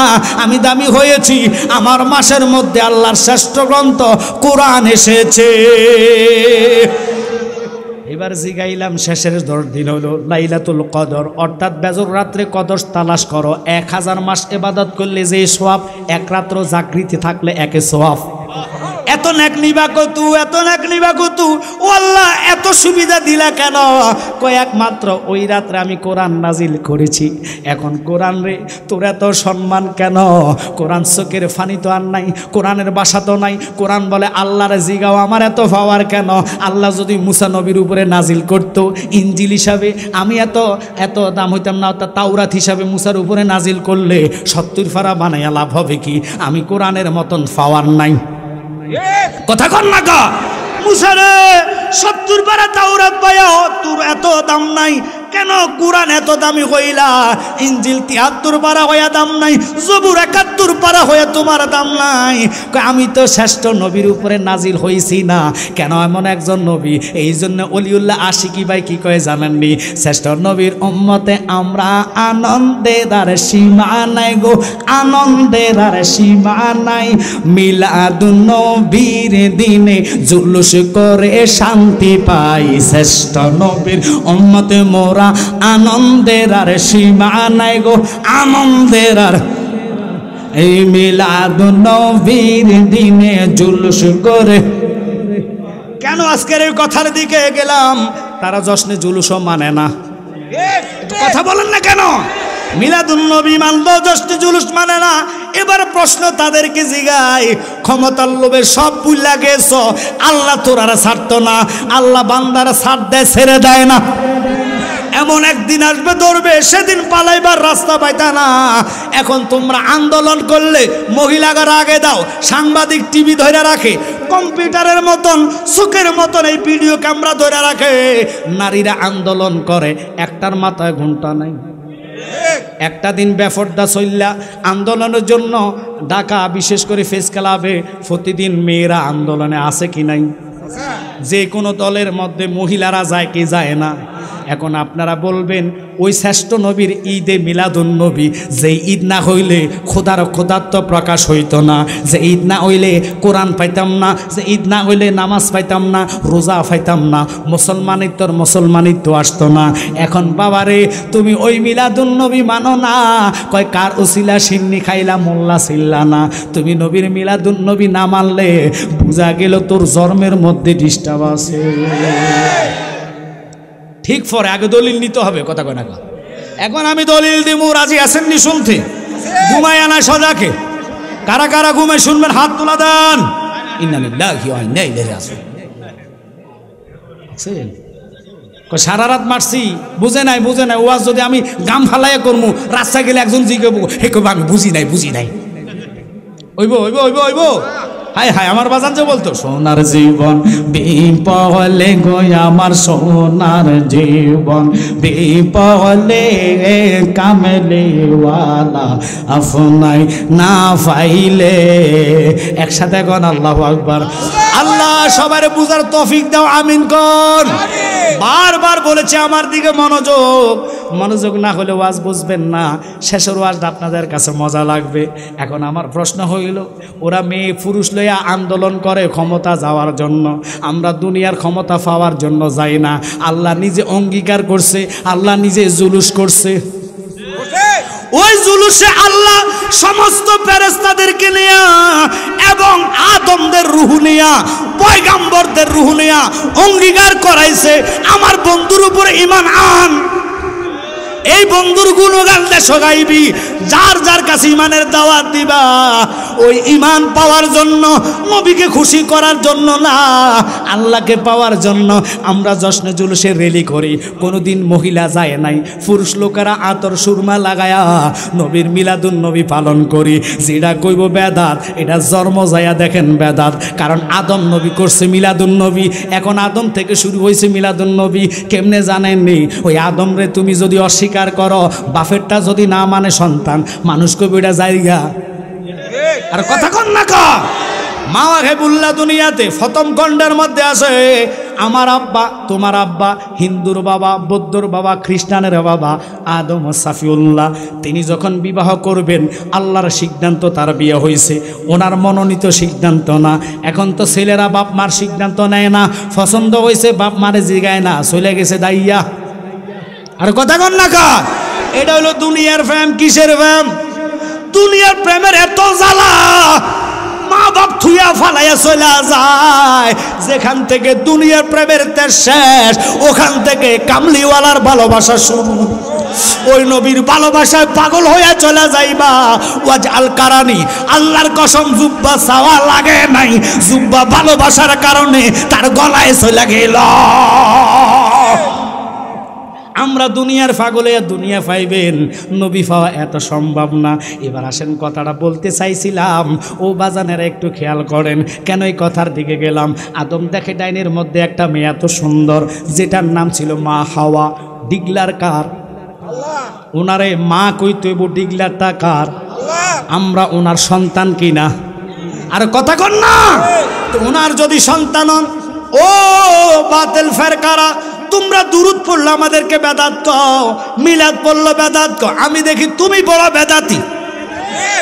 Speaker 1: আমি দামি হয়েছি আমার মাসের মধ্যে আল্লাহর শ্রেষ্ঠ গ্রন্থ কোরআন এসেছে। এবার জিগাইলাম, শেষের 10 দিন হলো লাইলাতুল কদর, অর্থাৎ বেজর রাত্রে কদর তালাশ করো। 1000 মাস ইবাদত করলে যে সওয়াব, 1 রাত্র জাগৃতি থাকলে 1 সওয়াব। এত নেক নিবা কতু, এত নেক নিবা কতু, ও আল্লাহ এত সুবিধা দিলা কেন? কয় একমাত্র ওই রাত্রে আমি কোরআন নাজিল করেছি। এখন কোরআন রে তোর এত সম্মান কেন? কোরআন চোখের ফানি তো আর নাই, কোরআনের বাসা তো নাই। কোরআন বলে আল্লাহরে জিগাও আমার এত পাওয়ার কেন? আল্লাহ যদি মুসা নবীর উপরে নাজিল করতো ইনজিল হিসাবে, আমি এত দাম হইতাম না। তাওরাত হিসাবে মুসার উপরে নাজিল করলে 70 পারা বানাইয়া লাভ হবে কি? আমি কোরআনের মতন পাওয়ার নাই, কথা কন না কা? মুসারে 70 পারা তাওরাত পায়া তোর এত দাম নাই কেন? কোরআন এত দামি হইলা, ইনজিল 73 পারা হইয়া দাম নাই, জবুর 71 পারা হইয়া তোমার দাম নাই। আমি তো শ্রেষ্ঠ নবীর উপরে নাজিল হইছি না কেন? এমন একজন নবী, এই জন্য অলিউল্লাহ আশিকি ভাই কি কয়ে জানেননি? শ্রেষ্ঠ নবীর উম্মতে আমরা আনন্দের আর সীমা নাই গো, আনন্দের আর সীমা নাই। মিলাদুন নবীর দিনে জুলুস করে শান্তি পাই, শ্রেষ্ঠ নবীর উম্মতে মোরা আনন্দের আর সীমা নাই গো, আনন্দের আর। এই মিলাদুন নবীর দিনে জুলুস করে। কেন আজকের এই কথার দিকে গেলাম? তারা জশ্নে জুলুসও মানে না, কথা বলেন না কেন? মিলাদুন নবী মানলো, জশ্নে জুলুস মানে না। এবার প্রশ্ন তাদেরকে জিগাই, ক্ষমতার লোভে সব ভুইলা গেছ, আল্লাহ তোরারা ছাড়তো না, আল্লাহ বান্দারা ছাড় দেয়, ছেড়ে দেয় না। এমন একদিন আসবে ধরবে, সেদিন পালাইবার রাস্তা পাইতা না। এখন তোমরা আন্দোলন করলে মহিলাগার আগে দাও, সাংবাদিক টিভি ধরে রাখে, কম্পিউটারের মতন চোখের মতন এই ভিডিও ক্যামেরা ধরে রাখে। নারীরা আন্দোলন করে, একটার মাথায় ঘুমটা নাই। একটা দিন বেফরদা চললা আন্দোলনের জন্য ঢাকা, বিশেষ করে ফেস ক্লাবে প্রতিদিন মেয়েরা আন্দোলনে আছে কি নাই? যে কোনো দলের মধ্যে মহিলারা যায় কি যায় না? এখন আপনারা বলবেন ওই শ্রেষ্ঠ নবীর ঈদে মিলাদুন নবী, যে ঈদ না হইলে খোদাত্ব প্রকাশ হইতো না, যে ঈদ না হইলে কোরআন পাইতাম না, যে ঈদ না হইলে নামাজ পাইতাম না, রোজা পাইতাম না, মুসলমানিত্ব আসতো না। এখন বাবারে তুমি ওই মিলাদুন নবী মানো না, কয় কার উসিলা সিন্নি খাইলা মোল্লা ছিল্লা না। তুমি নবীর মিলাদুন নবী না মানলে বুঝা গেল তোর জন্মের মধ্যে ডিস্টার্ব আছে। ঠিক পরে, আগে দলিল নিতে হবে, কথা কয় না। এখন আমি দলিল দিব, রাজি আছেননি শুনতে? ঘুমায় আনা সজাকে কারা কারা ঘুমে শুনবেন হাত তোলা দেন। ইন্না লিল্লাহি ওয়া ইন্না ইলাইহি রাজিউন। সারা রাত মারছি, বুঝে নাই ওয়াজ যদি আমি গাম ফালাইয়া করবো, রাস্তায় গেলে একজন জিজ্ঞাবো, হে কব আমি বুঝি নাই ওইব। হায় হায়, আমার বাজান যে বলতো, সোনার জীবন বিপলে গো আমার সোনার জীবন বিপলে কামলিওয়ালা আপনাই না পাইলে। একসাথে কোন আল্লাহু আকবার। আল্লাহ সবার বুঝার তৌফিক দাও, আমিন কোন। বারবার বলেছে আমার দিকে মনোযোগ না হলে ওয়াজ বুঝবেন না, শেষের ওয়াজটা আপনাদের কাছে মজা লাগবে। এখন আমার প্রশ্ন হইল, ওরা মেয়ে পুরুষ লইয়া আন্দোলন করে ক্ষমতা যাওয়ার জন্য, আমরা দুনিয়ার ক্ষমতা পাওয়ার জন্য যাই না। আল্লাহ নিজে অঙ্গীকার করছে, আল্লাহ নিজে জুলুস করছে। ওই জুলুসে আল্লাহ সমস্ত ফেরেশতাদেরকে নিয়া এবং আদমদের রূহ নিয়া পয়গাম্বরদের রূহ নিয়া অঙ্গীকার করাইছে, আমার বন্ধুর উপরে ঈমান আন। এই বন্ধুর গুণগান দেশ গাইবি, যার যার কাছে ইমানের দাওয়াত দিবা, ওই ইমান পাওয়ার জন্য, নবীকে খুশি করার জন্য না, আল্লাহকে পাওয়ার জন্য। আমরা জশ্নে জুলুসে রেলি করি, কোনোদিন মহিলা যায় নাই, পুরুষ লোকেরা আতর সুরমা লাগায়া নবীর মিলাদুন নবী পালন করি। যেটা কইব বেদাত, এটা জন্ম যায়া দেখেন বেদাত। কারণ আদম নবী করছে মিলাদুন নবী, এখন আদম থেকে শুরু হয়েছে মিলাদুন নবী। কেমনে জানেননি? ওই আদম রে তুমি যদি অস্বীকার করো, বাপেরটা যদি না মানে সন্তান, মানুষ কবি এটা জায়গা। আর কথা কন না কা মাওয়া হেবুল্লাহ দুনিয়াতে প্রথম খণ্ডের মধ্যে আছে, আমার আব্বা তোমার আব্বা, হিন্দুর বাবা, বৌদ্ধর বাবা, খ্রিস্টানের বাবা আদম সাফিউল্লাহ। তিনি যখন বিবাহ করবেন, আল্লাহর সিদ্ধান্ত তার বিয়ে হয়েছে, ওনার মনোনীত সিদ্ধান্ত না। এখন তো ছেলেরা বাপ মার সিদ্ধান্ত নেয় না, পছন্দ হয়েছে বাপ মারে জিগায় না, চলে গেছে দাইয়া। আর কথা কন না কা, এটা হলো দুনিয়ার প্রেম। কিসের প্রেম? দুনিয়ার প্রেমের এত জ্বালা, মা বাপ থুয়া ফালাইয়া চলে যায়। যেখান থেকে দুনিয়ার প্রেমের তেজ শেষ, ওখান থেকে কামলিওয়ালার ভালোবাসা শুরু। ওই নবীর ভালোবাসায় পাগল হইয়া চলে যাইবা। ওয়াজ আল কারানি, আল্লাহর কসম জুব্বা চাওয়া লাগে নাই, জুব্বা ভালোবাসার কারণে তার গলায় চলে গেল। আমরা দুনিয়ার পাগলে দুনিয়া পাইবেন, নবী পাওয়া এত সম্ভব না। এবার আসেন কথাটা বলতে চাইছিলাম, ও বাজানেরা একটু খেয়াল করেন, কেন এই কথার দিকে গেলাম। আদম দেখে ডাইনের মধ্যে একটা মেয়ে এত সুন্দর, যেটার নাম ছিল মা হাওয়া। ডিগলার কার? ওনারে মা কইতে ডিগলারটা কার? আমরা ওনার সন্তান কিনা? আর কথা কন না। তো ওনার যদি সন্তান হন, ও বাতিল ফেরকারা, তোমরা দুরূদ পড়লে আমাদেরকে বেদাত কও, মিলাদ পড়লো বেদাত কও। আমি দেখি তুমি বড় বেদাতি।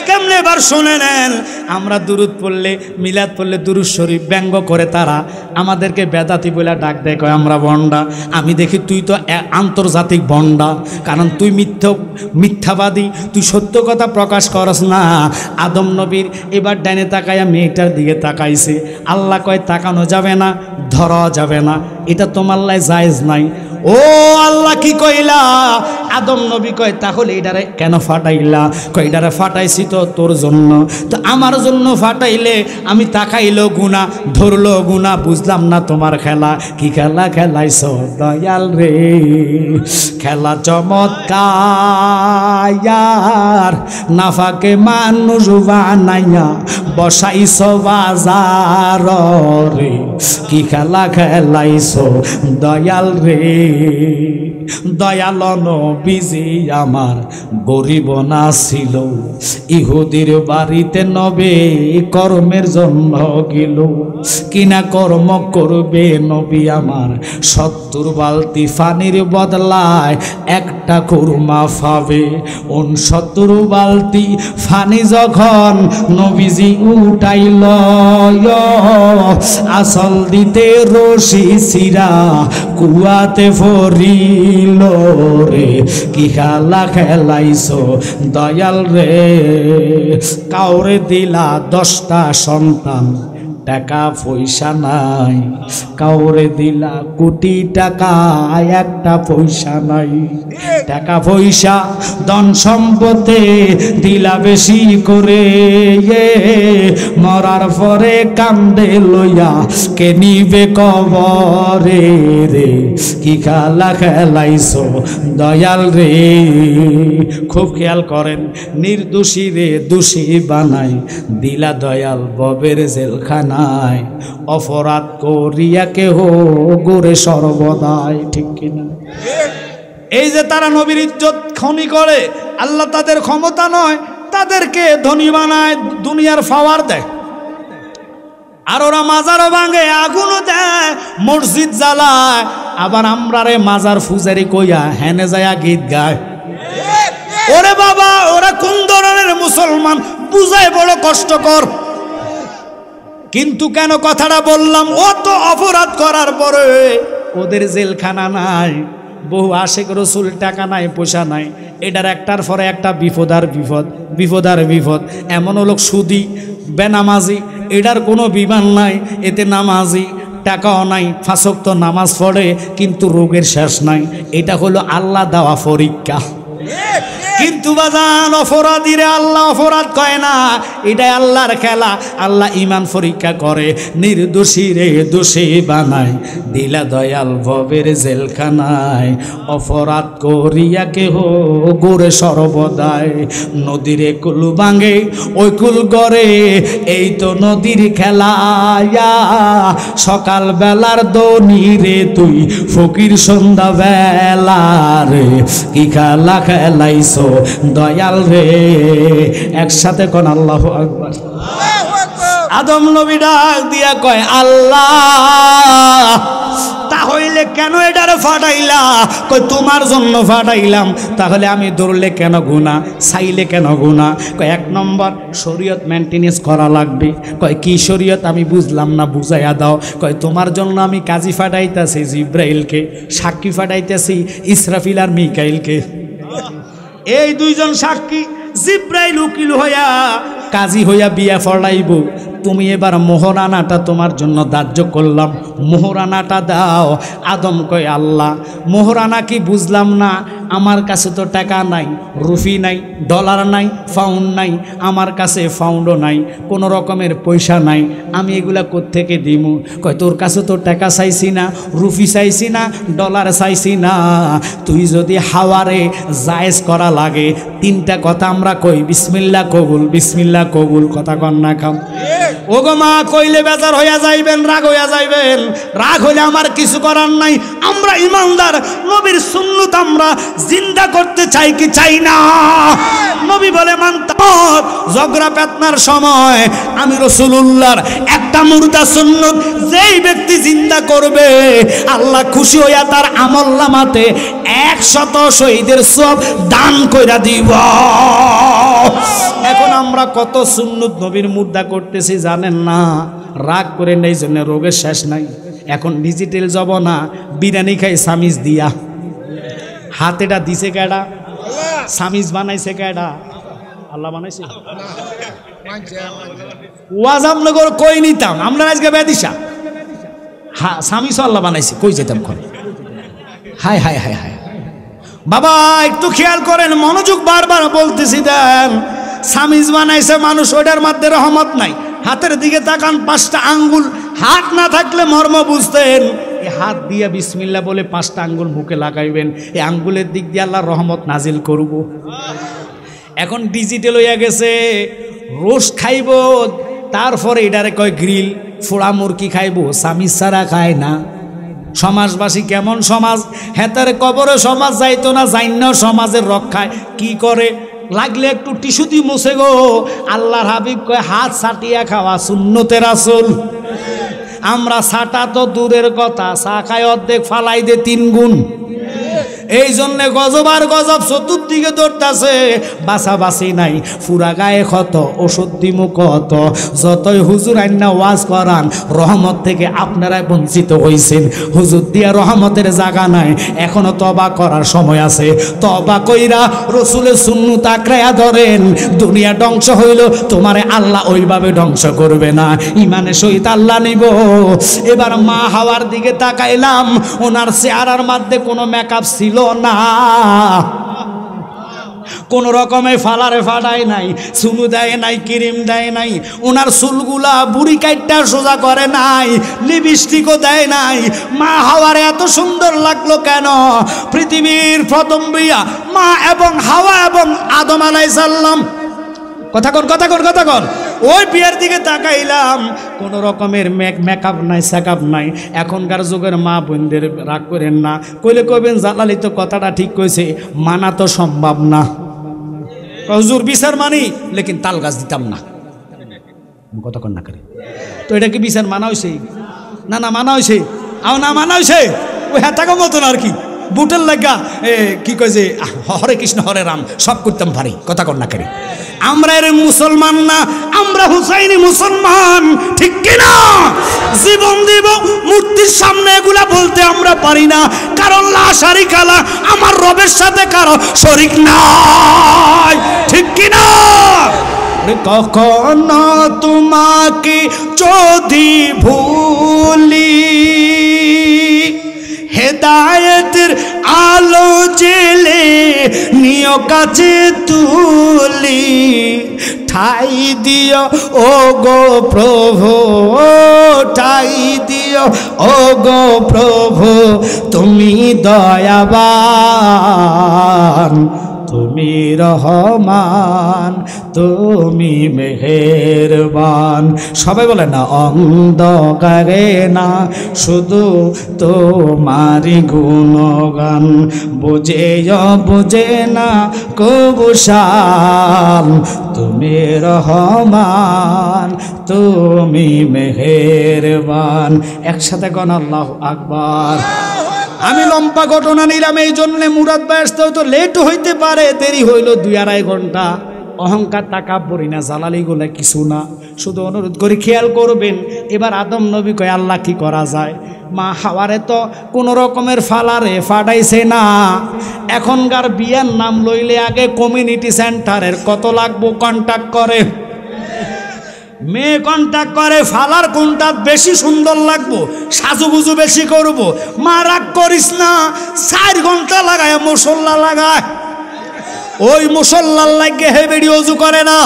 Speaker 1: কেমনে এবার শুনে নেন, আমরা দুরূদ পড়লে, মিলাদ পড়লে দুরূদ শরীফ ব্যঙ্গ করে তারা আমাদেরকে বেদাতি বলে ডাক দেয়, কয় আমরা বন্ডা। আমি দেখি তুই তো আন্তর্জাতিক বন্ডা, কারণ তুই মিথ্যাবাদী, তুই সত্য কথা প্রকাশ করস না। আদম নবীর এবার ডাইনে তাকাইয়া মেয়েটার দিকে তাকাইছে। আল্লাহ কয় তাকানো যাবে না, ধরা যাবে না, এটা তোমার লাই জায়েজ নাই। ও আল্লাহ কি কইলা? আদম নবী কয় তাহলে এটারে কেন ফাটাইলা? কয় এটারে ফাটাইছি তো তোর জন্য। তো আমার জন্য ফাটাইলে আমি তাকাইলো গুনা, ধরলো গুনা, বুঝলাম না তোমার খেলা। কি খেলা খেলাইছ দয়াল রে? খেলা চমৎকার, নাফাকে মানুষ বানাইয়া বসাইছ বাজার রে। কি খেলা খেলাইছ দয়াল রে? দয়াল নবীজি আমার গরিব না ছিল, ইহুদির বাড়িতে নবে কর্মের জন্য গেল। কিনা কর্ম করবে নবী আমার? 70 বালতি পানির বদলায় একটা কুরমা পাবে। 69 বালতি পানি যখন নবীজি উঠাইল, আসল দিতে রশি সিরা কুয়াতে ফরিল রে। কি খেলা খেলাইছ দয়াল রে? কাউরে দিলা 10টা সন্তান, টাকা পয়সা নাই, কাউরে দিলা কোটি টাকা একটা পয়সা নাই। টাকা পয়সা ধন সম্পদে দিলা বেশি করে, মরার পরে কান্দে লইয়া কে নিবে কবরে রে, কি খেলা খেলাইছো দয়াল রে। খুব খেয়াল করেন, নির্দোষী রে দোষী বানাই দিলা দয়াল ববের জেলখানায়, অপরাধ করিয়া কেহ গোরে সর্বদাই, ঠিক কিনা? এই যে তারা নবীর ইজ্জত খনি করে, আল্লাহ তাদের ক্ষমতা নয়, তাদেরকে ধনী বানায়, দুনিয়ার পাওয়ার দেয়। আর ওরা মাজারও ভাঙে, আগুনও দেয়, মসজিদ জ্বালায়, আবার আমরা রে মাজার ফুজারি কইয়া হেনে যায়া গীত গায়। ওরে বাবা, ওরা কোন ধরনের মুসলমান বুঝায় বড় কষ্টকর। কিন্তু কেন কথাটা বললাম, অত অপরাধ করার পরে ওদের জেলখানা নাই, বহু আশেক রসুল টাকা নাই পয়সা নাই, এটার একটার পরে একটা বিপদ আর বিপদ, বিপদ আর বিপদ। এমন লোক সুদি বেনামাজি, এটার কোনো বিমান নাই, এতে নামাজি টাকাও নাই, ফাঁসক্ত নামাজ পড়ে কিন্তু রোগের শেষ নাই। এটা হলো আল্লাহ দেওয়া পরীক্ষা। কিন্তু বাজান, অপরাধীরে আল্লাহ অপরাধ কয় না, এটাই আল্লাহর খেলা। আল্লাহ ইমান পরীক্ষা করে, নির্দোষী রে দোষী বানায় দিলা দয়াল ভবের জেলখানায়, অপরাধ করিয়া কেহ গোরে সর্বদায়। নদীরে কুল ভাঙে ওই কুল গড়ে, এই তো নদীর খেলা। সকাল বেলার দনি রে তুই ফকির সন্ধ্যা বেলা রে, কি খেলা খেলাইছো দয়াল রে। একসাথে কোন আল্লাহু আকবার। আদম নবী ডাক দিয়া কয়, আল্লাহ তাহলে কেন এটারে ফাটাইলা? কই তোমার জন্য ফাটাইলাম। তাহলে আমি দৌড়লে কেন গুনাহ, চাইলে কেন গুনাহ? কয় এক নম্বর শরীয়ত মেনটেনেন্স করা লাগবে। কয় কি শরীয়ত? আমি বুঝলাম না, বুঝাইয়া দাও। কয় তোমার জন্য আমি কাজী ফাটাইতেছি জিব্রাইলকে, সাক্ষী ফাটাইতেছি ইসরাফিল আর মিকাইলকে। এই দুইজন সাক্ষী, জিব্রাইল উকিল হইয়া কাজী হইয়া বিয়া ফড়াইব। তুমি এবার মোহরানাটা তোমার জন্য ধার্য করলাম, মোহরানাটা দাও। আদম কয়, আল্লাহ মোহরানা কি বুঝলাম না, আমার কাছে তো টাকা নাই, রুফি নাই, ডলার নাই, পাউন্ড নাই, আমার কাছে পাউন্ডও নাই, কোনো রকমের পয়সা নাই, আমি এগুলা কোত্থেকে দিমু? কয় তোর কাছে তো টাকা চাইছি না, রুফি চাইছি না, ডলার চাইছি না, তুই যদি হাওয়ারে জায়েজ করা লাগে তিনটা কথা আমরা কই, বিসমিল্লাহ কবুল, বিসমিল্লাহ কবুল, কথা কন না খাম। ও গো মা, কইলে বেজার হইয়া যাইবেন, রাগ হইয়া যাইবেন। রাগ হইলে আমার কিছু করার নাই। আমরা ইমানদার, নবীর সুন্নত আমরা জিন্দা করতে চাই কি চাই না? নবী বলে মানতাম ঝগড়া পেতনার সময় আমি রাসূলুল্লাহর একটা মুর্দা সুন্নত যেই ব্যক্তি জিন্দা করবে, আল্লাহ খুশি হইয়া তার আমলনামাতে 100 শহীদের সওয়াব দান কইরা দিব। এখন আমরা কত সুন্নত নবীর মুর্দা করতেছি জানেন না? রাগ করে নেই জন্য রোগের শেষ নাই। এখন ডিজিটাল জমানা, বিরিয়ানি খাই সামিজ দিয়া। হাতেটা দিছে কেডা? সামিজ বানাইছে কেডা? আল্লাহ বানাইছে। ওয়াজামনগর কই নিতাম আমরা আজকে বেদিশা, হ্যাঁ সামিজ আল্লাহ বানাইছে, কই যেতাম কোন? হায় হায় হায় হায় বাবা, একটু খেয়াল করেন, মনোযোগ বারবার বলতেছি দেন। সামিজ বানাইছে মানুষ, ওটার মধ্যে রহমত নাই। হাতের দিকে তাকান, 5টা আঙ্গুল, হাত না থাকলে মর্ম বুঝতেন। এই হাত দিয়ে বিসমিল্লাহ বলে 5টা আঙ্গুল মুখে লাগাইবেন, এই আঙ্গুলের দিক দিয়ে আল্লাহ রহমত নাজিল করব। এখন ডিজিটাল হইয়া গেছে, রোস্ট খাইব, তারপরে এটারে কয় গ্রিল, ফোড়া মুরগি খাইব, সামিজ ছাড়া খায় না। সমাজবাসী কেমন সমাজ, হেতারে কবরে সমাজ যাইতো না, যাইন্য সমাজের রক্ষায় কি করে? লাগলে একটু টিস্যু দিয়ে মুছে গো। আল্লাহর হাবিব কয় হাত ছাটিয়া খাওয়া সুন্নতে রাসূল। আমরা ছাটা তো দূরের কথা, চা খায় অর্ধেক ফালাই দে 3 গুণ। এই জন্য গজব আর গজব চতুর্দিকে দৌড়তাছে, বাছাবাছি নাই, ফুরা গায়ে ক্ষত, ওষুধ দিমু কত, যতই হুজুর আইনা ওয়াজ করান রহমত থেকে আপনারাই বঞ্চিত হইছেন। হুজুর দিয়া রহমতের জায়গা নাই, এখনো তওবা করার সময় আছে। তওবা কইরা রসুলের সুন্নাত আঁকড়াইয়া ধরেন, দুনিয়া ধ্বংস হইল তোমারে আল্লাহ ওইভাবে ধ্বংস করবে না, ইমানের সহিত আল্লাহ নিব। এবার মা হাওয়ার দিকে তাকাইলাম, ওনার চেহারার মধ্যে কোনো মেকআপ ছিল না, কোন রকমে ফালারে ফাটায় নাই, চুলু দেয় নাই, ক্রিম দেয় নাই, ওনার চুলগুলা বুড়ি কাইটটা সোজা করে নাই, লিপস্টিকও দেয় নাই। মা হাওয়ার এত সুন্দর লাগলো কেন? পৃথিবীর প্রথম বিয়া মা এবং হাওয়া এবং আদম আলাইহিস সালাম, কথা কর ওই বিয়ের দিকে তাকাইলাম, কোন রকমের মেকআপ নাই, সেকআপ নাই। এখনকার যুগের মা বোনদের রাগ করেন না, কইলে কইবেন জালালি তো কথাটা ঠিক কইছে, মানা তো সম্ভব না। হুজুর বিচার মানি, লেকিন তাল গাছ দিতাম না, কতক্ষণ না করে। তো এটা কি বিচার মানা হয়েছে? না মানা হয়েছে, আও না মানা হয়েছে, ওই হ্যাঁ মতন আর কি, বুটের লাগা কি কয় যে হরে কৃষ্ণ হরে রাম সব করতাম পারি, কথা কর না করে। আমরা এর মুসলমান না, আমরা হুসাইনি মুসলমান, ঠিক কিনা? জীবন দিব মূর্তির সামনে এগুলা বলতে আমরা পারি না, কারণ লা শারিকা লা, আমার রবের সাথে কারো শরীক নাই, ঠিক কিনা? কখনো তোমাকে যদি ভুলি, হেদায়েতের আলো জেলে নিয় কাছে তুলি, ঠাই দিও ও গো প্রভু, ঠাই দিও ও গো প্রভু, তুমি দয়াবান, তুমি রহমান, তুমি মেহেরবান। সবাই বলে না, অন্ধকারে না শুধু তোমারি গুণগান, বুঝে না কবুশাল, তুমি রহমান, তুমি মেহেরবান। একসাথে গণ আল্লাহু আকবার। আমি লম্বা ঘটনা নিলাম এই জন্যে, মুরাদ ভাই আসতে হয়তো লেট হইতে পারে, দেরি হইল 2-2.5 ঘন্টা। অহংকার তাকাব্বুরি না, জালালি গুলা কিছু না, শুধু অনুরোধ করি খেয়াল করবেন। এবার আদম নবী কয় আল্লাহ কি করা যায়? মা হাওয়ারে তো কোন রকমের ফালারে ফাটাইছে না। এখনকার বিয়ার নাম লইলে আগে কমিউনিটি সেন্টারের কত লাগবো কন্ট্যাক্ট করে, মেয়ে কন্ট্যাক্ট করে, ফালার কোনটা বেশি সুন্দর লাগবো, সাজুগুজু বেশি করব। মা রাগ করিস না, 4 ঘন্টা লাগায় মুসল্লা লাগায়, ওই মুসল্লার লাগে হে বেড়ি অজু করে না,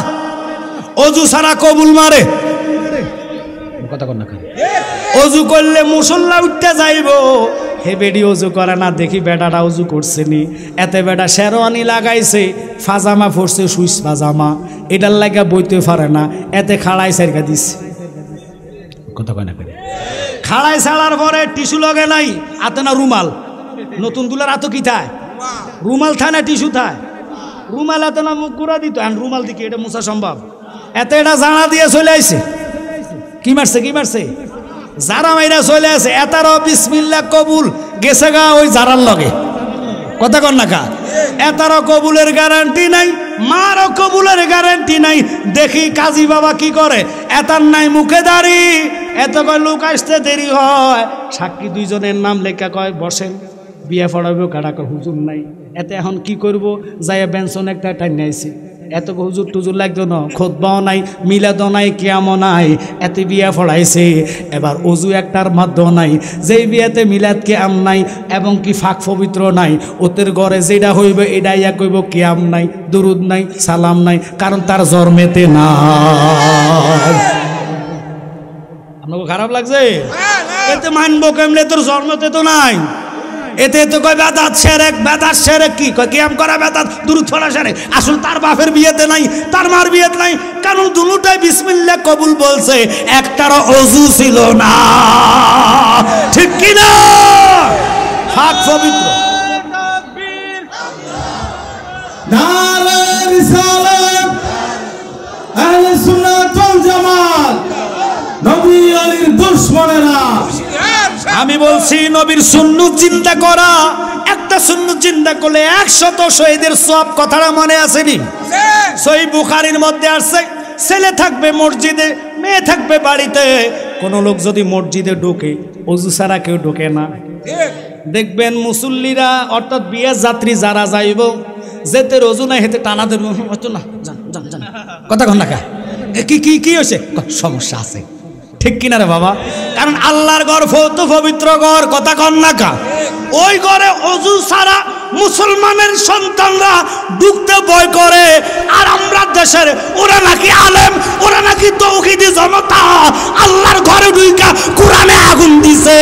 Speaker 1: অজু ছাড়া কবুল মারে, কথা কর না, অজু করলে মুসল্লা উঠতে যাইব, হে বেডি অজু করে না। দেখি বেটাটা অজু করছে নি, এতে বেটা শেরওয়ানি লাগাইছে, ফাজামা পরছে, সুইস ফাজামা, এটার লাগা বইতে পারে না, এতে খাড়াই সাইরকা দিচ্ছে, কথা কয় না করে। খাড়াই ছাড়ার পরে টিস্যু লগে নাই, হাতে না রুমাল, নতুন দুলার হাতে কি থায়, রুমাল থায় না টিস্যু থায়, রুমাল হাতে না মুখ গুড়া দিত, আর রুমাল দিকে এটা মুছা সম্ভব, এতে এটা জানা দিয়ে চলে আইছে। কি মারছে যারা মাইরা চলে আসে, এতারও বিসমিল্লাহ কবুল গেছে গা ওই জারার লগে, কথা কন না কা। এতারও কবুলের গ্যারান্টি নাই, মারও কবুলের গ্যারান্টি নাই। দেখি কাজী বাবা কি করে, এতার নাই মুখে দাঁড়ি, এত কয় লোক আসতে দেরি হয়, সাক্ষী 2 জনের নাম লেখা কয় বসেন, বিয়ে পড়াবো, কাটা কয় হুজুর নাই। এতে এখন কি করব, যাইয়া বেঞ্চন একটা টাইম নিয়েছি, এত হুজুর টুজুর লাগতো না, খুতবাও নাই, মিলাদও নাই, কিয়ামও নাই, এতে বিয়া পড়াইছে। এবার অজু একটার মাধ্যম নাই, যেই বিয়াতে মিলাদ কিয়াম নাই এবং কি ফাঁক পবিত্র নাই, ওদের ঘরে যেটা হইবে এটা ইয়া কইব কিয়াম নাই, দুরুদ নাই, সালাম নাই, কারণ তার জন্মেতে না। আপনাকে খারাপ লাগছে? এতে মানবো কেমনে, তোর জন্মতে তো নাই। এতে তো কয় বেদাত সেরেক, কি কয় কিয়াম করা বেদাত, দুরূদ পড়া সেরেক। আসল তার বাপের বিয়েতে নাই, তার মার বিয়েতে নাই, কারণ দুটোটাই বিসমিল্লাহ কবুল বলছে, একটারও অজু ছিল না, ঠিক কি না? ফাঁক পবিত্র।
Speaker 3: নারে রিসালাত, আহলে সুন্নাত ওয়াল জামাত, নবী আলীর দুশমনেরা।
Speaker 1: আমি বলছি নবীর সুন্নাত চিন্তা করা একটা সুন্নাত চিন্তা করলে 100 শহীদের সব কথাটা মনে আসেনি? সহিহ বুখারীর মধ্যে আছে, ছেলে থাকবে মসজিদে, মেয়ে থাকবে বাড়িতে। কোন লোক যদি মসজিদে ঢোকে, ওযু ছাড়া কেউ ঢোকে না। দেখবেন মুসল্লিরা অর্থাৎ বিয়ের যাত্রী যারা যাইব, যেতে ওযু নাই হেতে টানা দেব না, যান কথা কন না কা, কি হয়েছে, সমস্যা আছে, ঠিক কিনা রে বাবা? কারণ আল্লাহর ঘর তো পবিত্র ঘর, কথা কন না কা। ওই ঘরে ওযু ছাড়া মুসলমানের সন্তানরা ঢুকতে ভয় করে। আর আমরা দেশের ওরা নাকি আলেম, ওরা নাকি তৌহিদি জনতা, আল্লাহর ঘরে ঢুইকা কোরআনে আগুন দিছে।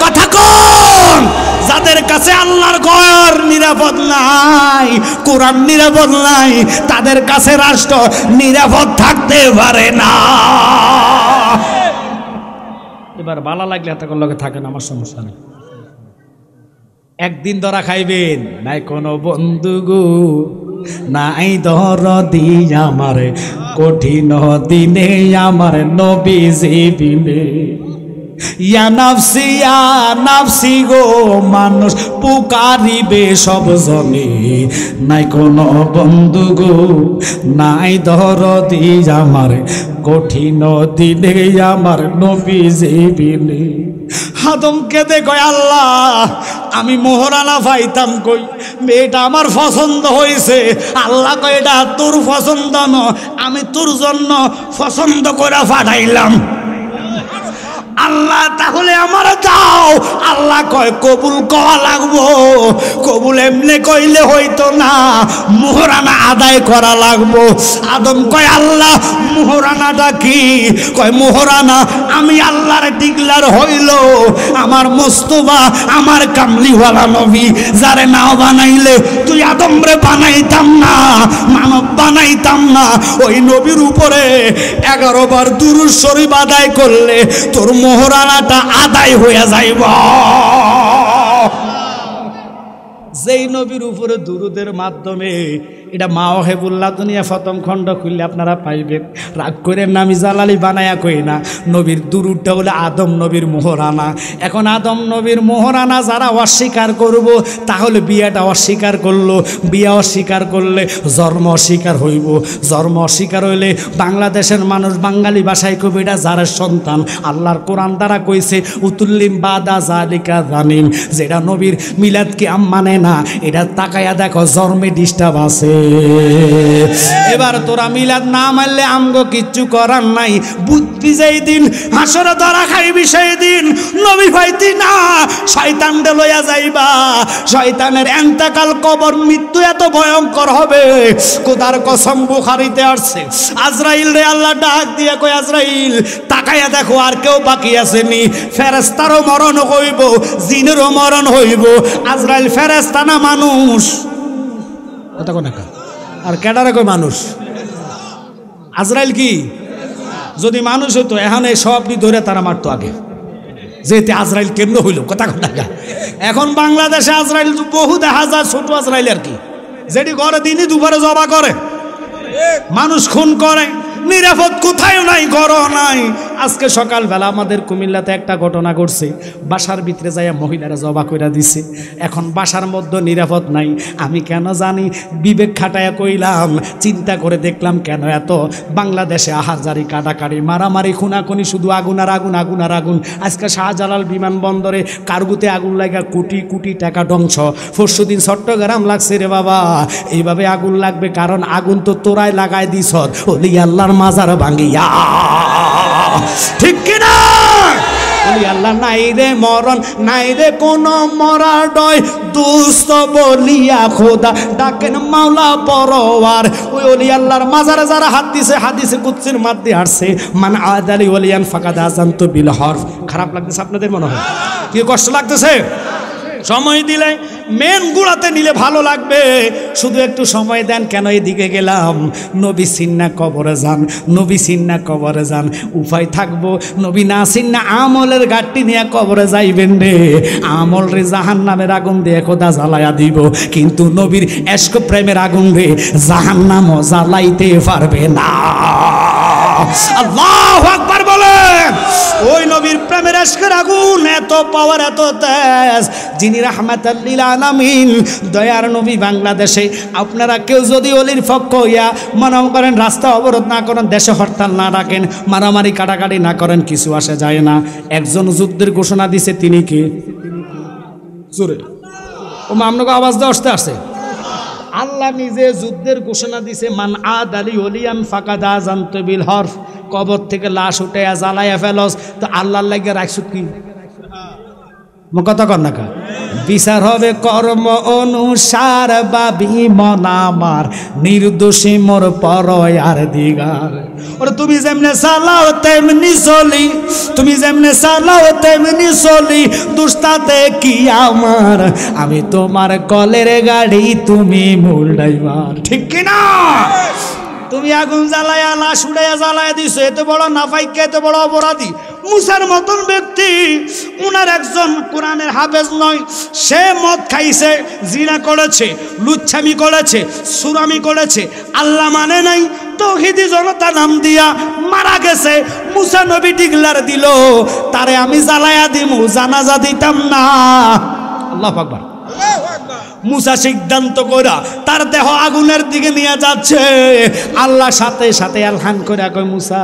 Speaker 1: কথা কোন? যাদের কাছে আল্লাহর ঘর নিরাপদ নাই, কোরআন নিরাপদ নাই, তাদের কাছে রাষ্ট্র নিরাপদ থাকতে পারে না। এবার ভালো লাগলে এত লগে থাকেন, আমার সমস্যা নেই। একদিন ধরা খাইবেন, নাই কোনো বন্ধু গো, নাই দরদি আমার, কঠিন দিনে আমার নবীজি বিনে। ইয়া নাফসি গো, মানুষ পুকারিবে সব জনে, নাই কোনো বন্ধু গো, নাই দরদি আমার, কঠিন দিনে আমার নবীজি বিনে। আদমকে দেখো আল্লাহ, আমি মোহরানা পাইতাম কই, মেয়েটা আমার পছন্দ হয়েছে। আল্লাহ কয় এটা তোর পছন্দ ন, আমি তোর জন্য পছন্দ করে পাঠাইলাম। আল্লাহ তাহলে আমার দাও। আল্লাহ কয় কবুল কওয়া লাগবো, কবুল এমনি কইলে হইতো না, মোহরানা আদায় করা লাগবো। আদম কয় আল্লাহ মোহরানাটা কি? কয় মোহরানা আমি আল্লাহর ডিগলার হইল, আমার মোস্তফা, আমার কামলিওয়ালা নবী, যারে নাও বানাইলে তুই আদমরে বানাইতাম না, মানব বানাইতাম না। ওই নবীর উপরে 11 বার দুরূদ শরীফ আদায় করলে তোর মোহরানাটা আদায় হয়ে যাইব। যেই নবীর উপরে দুরুদের মাধ্যমে, এটা মাওহেবুল্লাহ দুনিয়া প্রথম খণ্ড খুললে আপনারা পাইবেন। রাগ করে নামি জালালি বানায়া কই না, নবীর দুরুদটা হলে আদম নবীর মোহরানা। এখন আদম নবীর মোহরানা যারা অস্বীকার করব, তাহলে বিয়াটা অস্বীকার করলো, বিয়া অস্বীকার করলে জন্ম অস্বীকার হইব, জন্ম অস্বীকার হইলে বাংলাদেশের মানুষ বাঙালি ভাষায় কবে এটা যারের সন্তান। আল্লাহর কোরআন দ্বারা কইছে উতুল্লিম বাদা জালিকা জানিম, যেটা নবীর মিলাদকে মানে না, এটা তাকায়া দেখো জন্মে ডিস্টার্ব আছে। এবার তোরা মিলাদ না মানলে আমগো কিচ্ছু করার নাই। বুঝবি যেই দিন হাসরে ধরা খাইবি, সেই দিন নবী পাইতি না, শয়তানকে লইয়া যাইবা। শয়তানের এন্তেকাল, কবর, মৃত্যু এত ভয়ঙ্কর হবে, খোদার কসম বুখারীতে আসছে। আজরাইল রে আল্লাহ ডাক দিয়ে কয় আজরাইল তাকায়া দেখো আর কেউ বাকি আসেনি। ফেরেশতারও মরণ হইব, জিনেরও মরণ হইব। আজরাইল ফেরেশতা না মানুষ? কথা কোন আর কেডারে কই মানুষ? আজরাইল কি যদি মানুষ হইতো এখন এই সবটি ধরে তারা মারতো আগে। যেতে আজরাইল কেমনে হইল, কথা কোন এখন বাংলাদেশে আজরাইল বহু দেখা যায়, ছোট আজরাইল আর কি, যেটি ঘরে দিনই দুপুরে জবা করে, মানুষ খুন করে, নিরাপদ কোথায় নাই, ঘর নাই। আজকে সকালবেলা আমাদের কুমিল্লাতে একটা ঘটনা ঘটছে, বাসার ভিতরে যাইয়া মহিলারা জবা কইরা দিছে। এখন বাসার মধ্যে নিরাপদ নাই। আমি কেন জানি, বিবেক খাটাইয়া কইলাম, চিন্তা করে দেখলাম কেন এত বাংলাদেশে আহাজারি, কাটাকাটি, মারামারি, খুনাখুনি, শুধু আগুন আর আগুন, আগুন আর আগুন। আজকে শাহজালাল বিমানবন্দরে কার্গুতে আগুন লাগা কোটি কোটি টাকা ধ্বংস। পরশুদিন চট্টগ্রাম লাগছে রে বাবা। এইভাবে আগুন লাগবে কারণ আগুন তো তোরাই লাগাই দিছ, ওলি আল্লাহর মাজার ভাঙ্গিয়া, ঠিক কিনা? ওলি আল্লাহ নাই রে মরণ, নাই রে কোন মরার ডয়, দুস্থ বলিয়া খোদা ডাকেন মাওলা পরওয়ার। ওই ওলি আল্লাহর মাজারে যারা হাত দিছে, হাদিসে কুদসির মধ্যে আসছে, মান আদালি ওলিয়ান ফাকাদ আযানতু বিল হরফ। খারাপ লাগতেছে আপনাদের মনে হয়? কি কষ্ট লাগতেছে? সময় দিলে মেন গুড়াতে নিলে ভালো লাগবে, শুধু একটু সময় দেন। কেন এদিকে গেলাম? নবী সিন্না কবরে যান, নবী সিন্না কবরে যান, উপায় থাকবো। নবী না সিন্না আমলের গাড়ি নিয়ে কবরে যাইবেন রে, আমল রে জাহান্নামের আগুন দিয়ে খোদা জ্বালাইয়া দিব, কিন্তু নবীর এশক প্রেমের আগুন রে জাহান্নামও জ্বালাইতে পারবে না। আল্লাহু আকবার বলেন। ওই নবীর প্রেমের আশকের আগুন এত পাওয়ার এত তেজ, যিনি রাহমাতাল লিল আলামিন দয়ার নবী বাংলাদেশে আপনারা কেউ যদি অলির পক্ষ হইয়া মনে করেন রাস্তা অবরোধ না করেন, দেশে হরতাল না ডাকেন, মারামারি কাটাকাটি না করেন, কিছু আসে যায় না। একজন যুদ্ধের ঘোষণা দিছে, তিনি কি? জোরে ও আপনাকে আওয়াজ দেওয়া আসতে আসছে। আল্লাহ নিজে যুদ্ধের ঘোষণা দিছে, মান আদালি ওলিয়ান ফাকাদ আযানতু বিল হরফ। কবর থেকে লাশ উঠে জ্বালাইয়া ফেলস, তো আল্লাহর লাগে রাখছ কি? কথা কর না কা? বিচার হবে কর্ম অনুসার, বাবি মনামার নির্দোষী মোর পরয়ার দিগার। ওরে তুমি যেমনে চালাও তেমনি চলি, তুমি যেমনে চালাও তেমনি চলি, দুস্তাতে কি আমার, আমি তোমার কলের গাড়ি, তুমি মূল ড্রাইভার। ঠিক কিনা? তুমি আগুন জ্বালায়া লাশ উড়াইয়া জ্বালায়া দিছো, এত বড় নাফাইকে, এত বড় অপরাধী। মুসার মতন ব্যক্তি, উনার একজন কোরআনের হাফেজ নয়, সে মদ খাইছে, জিনা করেছে, লুচ্ছামি করেছে, সুরামি করেছে, আল্লাহ মানে নাই, তৌহিদি জনতা নাম দিয়া মারা গেছে। মুসা নবী ডিগলার দিল, তারে আমি জ্বালায়া দিমু, জানাজা দিতাম না। আল্লাহু আকবার। মুসা সিদ্ধান্ত কইরা তার দেহ আগুনের দিকে নিয়ে যাচ্ছে, আল্লাহ সাথে সাথে আলহান করে কয়, মুসা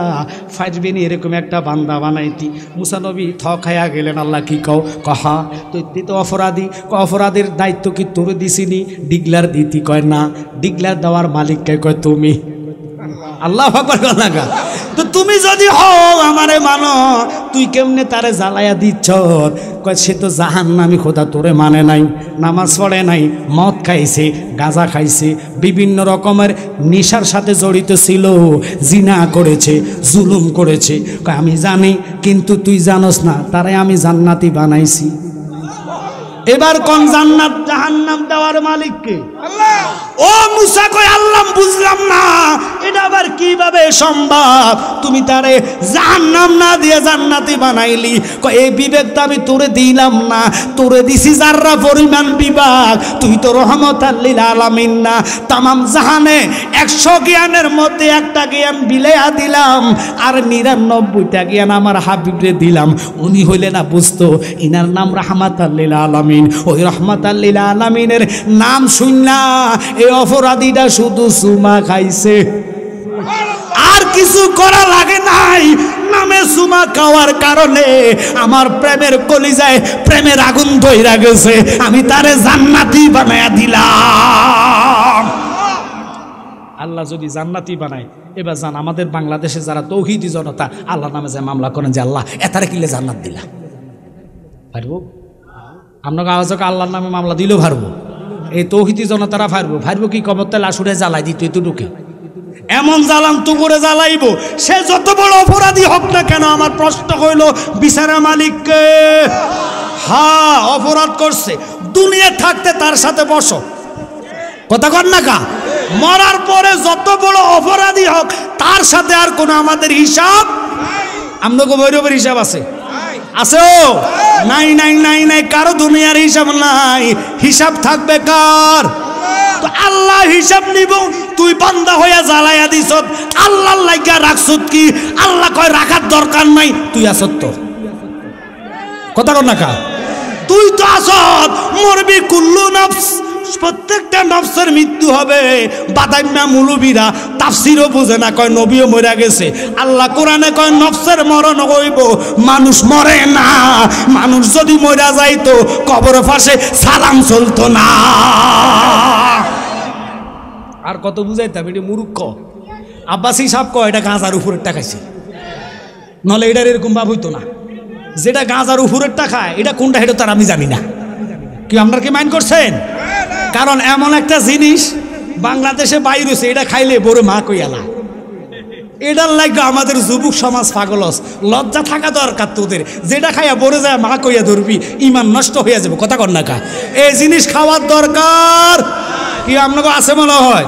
Speaker 1: ফাজবিনি এরকম একটা বান্দা বানাইতি। মুসা নবী খাইয়া গেলেন। আল্লাহ কি কও? কহা তুই তো অপরাধী, অপরাধের দায়িত্ব কি তোর দিছিনি? ডিগলার দিতি? কয় না। ডিগলার দেওয়ার মালিককে কয় তুমি। আল্লাহ আকবার। গলাগা তো তুমি যদি হও আমারে মানো, তুই কেমনে তারে জ্বালাইয়া দিচ্ছ? কয় সে তো জাহান্নামী, খোদা তোরে মানে নাই, নামাজ পড়ে নাই, মদ খাইছে, গাঁজা খাইছে, বিভিন্ন রকমের নেশার সাথে জড়িত ছিল, জিনা করেছে, জুলুম করেছে। কয় আমি জানি, কিন্তু তুই জানোস না, তারে আমি জান্নাতি বানাইছি। এবার কোন জান্নাত জাহান্নাম দেওয়ার মালিক কে? আল্লাহ। ও মুসা কয় আল্লাহ বুঝলাম না, এটা আবার কিভাবে সম্ভব? তুমি তারে জাহান্নাম না দিয়ে জান্নাতি বানাইলি। কয় এই বিবেকটা আমি তোরে দিলাম না, তোরে দিছি যাররা পরিমাণ বিভাগ। তুই তো রহমতাল লিল আলামিন না, তামাম জাহানে 100 জ্ঞানের মধ্যে একটা জ্ঞান বিলাইয়া দিলাম, আর 99টা জ্ঞান আমার হাবিবরে দিলাম। উনি হইলে না বুঝতো, ইনার নাম রাহমাতাল লিল আলামিন। ওই রহমাতাল লিল আলামিনের নাম শুনলা এই অপরাধীটা শুধু সুমা খাইছে, আর কিছু করা লাগে নাই। নামে সুমা খাওয়ার কারণে আমার প্রেমের কলিজায় প্রেমের আগুন ধইরা গেছে, আমি তারে জান্নাতি বানায়া দিলাম। আল্লাহ যদি জান্নাতি বানায়, এবার জান আমাদের বাংলাদেশে যারা তৌহিদি জনতা আল্লাহ নামে যে মামলা করেন যে আল্লাহ এতারে কিলে জান্নাত দিলা, পারবো? আপনাকে আওয়াজকে আল্লাহর নামে মামলা দিলেও পারবো। এই তৌহিদি জনতারা ফারবো কি? কবরতে লাশ উঠে জ্বালাই দিত, এতটুকু এমন জ্বালাম তো করে জ্বালাইব। সে যত বড় অপরাধী হোক না কেন, আমার প্রশ্ন হইল বিচারা মালিককে। হ্যাঁ, অপরাধ করছে, দুনিয়া থাকতে তার সাথে বসো, কথা কর না কা? মরার পরে যত বড় অপরাধী হোক তার সাথে আর কোনো আমাদের হিসাব, আমাদের ভৈরবের হিসাব আছে? আছে ও নাই নাই নাই নাই, কারো দুনিয়ার হিসাব নাই। হিসাব থাকবে কার? তো আল্লাহ হিসাব নিব। তুই বান্দা হইয়া জ্বালাইয়া দিছ, আল্লাহর লাইগা রাখছত কি? আল্লাহ কয় রাখার দরকার নাই, তুই আসত তো, কথা কর না কা? তুই তো আসত, মরবি কুল্লু নফস, প্রত্যেকটা নফসের মৃত্যু হবে। বাদাইম্যা মুলুবিরা তাফসিরও বোঝে না, কয় নবীও মরে গেছে। আল্লাহ কোরআনে কয় নফসের মরণ হইব, মানুষ মরে না। মানুষ যদি মরে যাইতো কবর পাশে সালাম চলতো না। আর কত বুঝাইতাম, এটা মূর্খ। আব্বাসী সাহেব কয় এটা গাঁজার উপরের টাকাইছে, নলে এটার এরকম ভাব হইতো না। যেটা গাঁজার উপরের টাকায়, এটা কোনটা হেঁটে তার আমি জানি না। কি আপনারা কি মাইন্ড করছেন? কারণ এমন একটা জিনিস বাংলাদেশে বাইর হয়েছে, এটা খাইলে বড় মা কইয়ালা। এটার লাগে আমাদের যুবক সমাজ পাগলস। লজ্জা থাকা দরকার তোদের, যেটা খাইয়া বড় যায় মা কইয়া ধরবি, ইমান নষ্ট হইয়া যাবে, কথা কর না কা? এই জিনিস খাওয়ার দরকার কি আপনাকে আছে মনে হয়?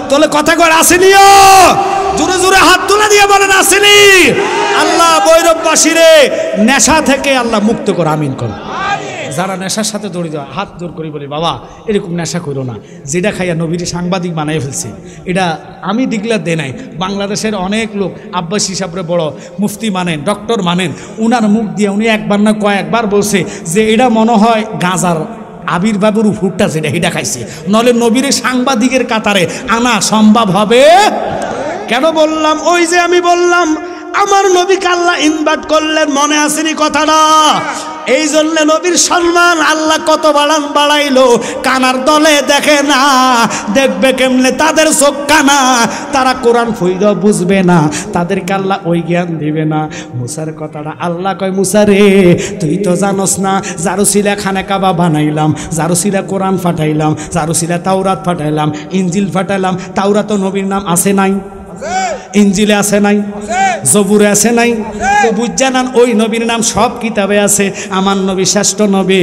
Speaker 1: তাহলে কথা কর আসেনিও, জোরে জোরে হাত তুলে দিয়ে বলেন আসেনি। আল্লাহ ভৈরববাসীরে নেশা থেকে আল্লাহ মুক্ত কর, আমিন কর। যারা নেশার সাথে দৌড়ে যাওয়া হাত জোর করি বলি বাবা এরকম নেশা করো না, যেটা খাইয়া নবীর সাংবাদিক বানাই ফেলছে, এটা আমি ডিক্লেয়ার দে নাই। বাংলাদেশের অনেক লোক আব্বাস হিসাবে বড় মুফতি মানেন, ডক্টর মানেন, উনার মুখ দিয়ে উনি একবার না কয়েকবার বলছে যে এটা মনে হয় গাঁজার আবির্ভাবের ফুটটা যেটা এটা খাইছে, নলে নবীর সাংবাদিকের কাতারে আনা সম্ভব হবে। কেন বললাম? ওই যে আমি বললাম আমার নবীকে আল্লাহ ইনভাইট করলেন, মনে আসেনি কথাটা? এই জন্য নবীর সম্মান আল্লাহ কত বাড়াইলো। কানার দলে দেখে না, দেখবে কেমনে? তাদের চোখ কানা, তারা কোরআন ফইরা বুঝবে না, তাদেরকে আল্লাহ ওই জ্ঞান দিবে না। মুসার কথাটা আল্লাহ কয়, মুসা রে তুই তো জানোস না, জারুসিলা খানে কাবা বানাইলাম, জারুসিলা কোরআন ফাটাইলাম, জারুসিলা তাওরাত ফাটাইলাম, ইঞ্জিল ফাটাইলাম। তাওরাত নবীর নাম আছে নাই? ইঞ্জিলে আছে নাই? জবুরে আছে নাই? তো বুঝজানান ওই নবীর নাম সব কিতাবে আছে। আমার নবী শ্রেষ্ঠ নবী,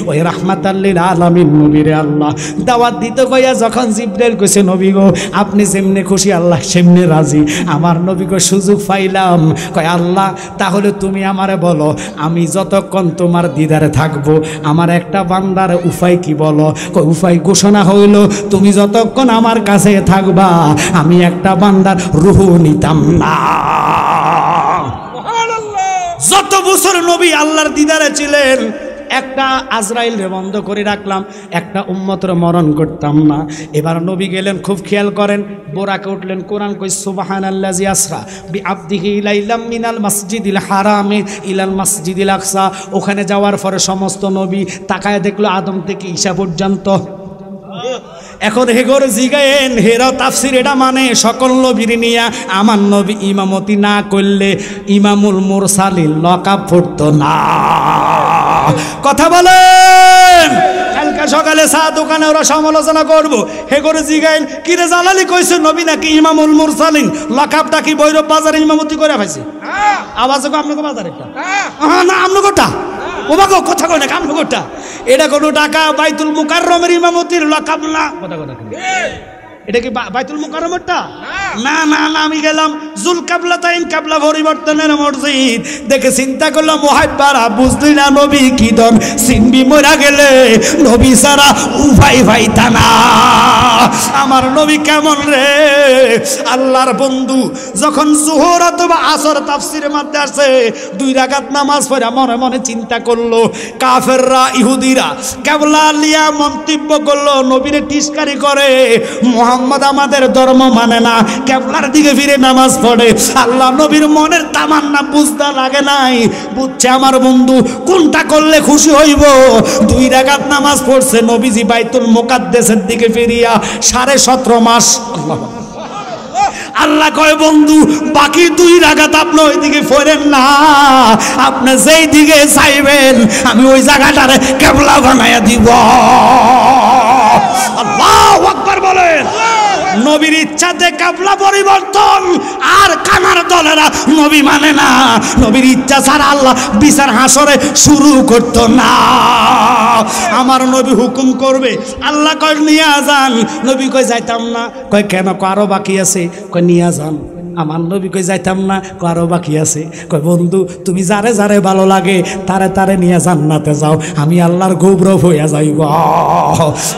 Speaker 1: ওই রাহমাতাল লিল আলামিন নবীরে আল্লাহ দাওয়াত দিতে কইয়া যখন জিবরাইল কইছে নবী গো আপনি যেমনে খুশি আল্লাহ সেমনে রাজি, আমার নবী গো সুযোগ পাইলাম, কয় আল্লাহ তাহলে তুমি আমারে বলো আমি যতক্ষণ তোমার দিদারে থাকবো আমার একটা বান্দার উপায় কি বলো? কয় উপায় ঘোষণা হইল তুমি যতক্ষণ আমার কাছে থাকবা আমি একটা বান্দার রূহ নিতাম না। যত বছর নবী আল্লাহর দিদারে ছিলেন একটা আজরাইল রে বন্ধ করে রাখলাম, একটা উম্মতের মরণ করতাম না। এবার নবী গেলেন, খুব খেয়াল করেন, বোরাকে উঠলেন, কোরআন কই সুবহানাল্লাযী আসরা বিআবদিহি লাইলাম মিনাল মাসজিদিল হারামি ইলাল মাসজিদিল আকসা। ওখানে যাওয়ার পরে সমস্ত নবী তাকায় দেখলো আদম থেকে ঈসা পর্যন্ত। এখন হেগর জিগায়েন হেরা তাফসির এটা মানে সকল নবীর নিয়া আমার নবী ইমামতি না করলে ইমামুল মুরসালিন লকাব পড়তো না। কথা বলেন? কালকে সকালে চা দোকানে ওরা সমালোচনা করবো, হেগর জিগায়েন কিরে জালালি কইছে নবী নাকি ইমামুল মুরসালিন, লকাবটা কি ভৈরব বাজারে ইমামতি করে পাইছে? আওয়াজ গো আপনাকে বাজার একটা না আমনগোটা ও বাগো কথা কয় না আমনগোটা, এটা কোনো টাকা বাইতুল মুকাররমের ইমামতির লকাব না। কথা কথা এটা কি বাইতুল মুকাররমেরটা? না না না, আমি গেলাম জুলকাবলাতাইন কাবলা পরিবর্তনের মসজিদ, দেখে চিন্তা করলাম মুহাব্বারা বুঝলি না নবী কি দন, সিনবি মরা গেলে নবী সারা উফাই ভাইতা না। আমার নবী কেমন রে? আল্লাহর বন্ধু যখন জোহর অথবা আসর তাফসিরের মধ্যে আসে 2 রাকাত নামাজ পড়ে মনে মনে চিন্তা করলো কাফেররা ইহুদিরা কেবলা লিয়া মন্তব্য করলো, নবীরে টিস্কারি করে, মোহাম্মদ আমাদের ধর্ম মানে না, কেবলার দিকে ফিরে নামাজ পড়ে। আল্লাহ নবীর মনের তামান্না বুঝতে লাগে নাই, বুঝছে আমার বন্ধু কোনটা করলে খুশি হইব। 2 রাকাত নামাজ পড়ছে নবীজি বাইতুল মুকাদ্দাসের দিকে ফিরিয়া 17.5 মাস। আল্লাহ কয় বন্ধু বাকি 2 রাকাত আপনি ওই দিকে পড়েন না, আপনি যেই দিকে চাইবেন আমি ওই জায়গাটারে কেবলা বানাইয়া দিব। আল্লাহু আকবার বলেন। নবীর ইচ্ছাতে কাবলা পরিবর্তন, আর কানার দলেরা নবী মানে না, নবীর ইচ্ছা ছাড়া আল্লাহ বিচার হাসরে শুরু করতো না। আমার নবী হুকুম করবে, আল্লাহ কয় নিয়ে যান, নবী কয় যাইতাম না, কয় কেন? আরো বাকি আছে, কয় নিয়ে যান। আমার নবী কই যাইতাম না, আরো বাকি আছে। কয় বন্ধু তুমি যারে যারে ভালো লাগে তারে তারে নিয়ে জান্নাতে যাও, আমি আল্লাহর গৌরব হইয়া যাইব।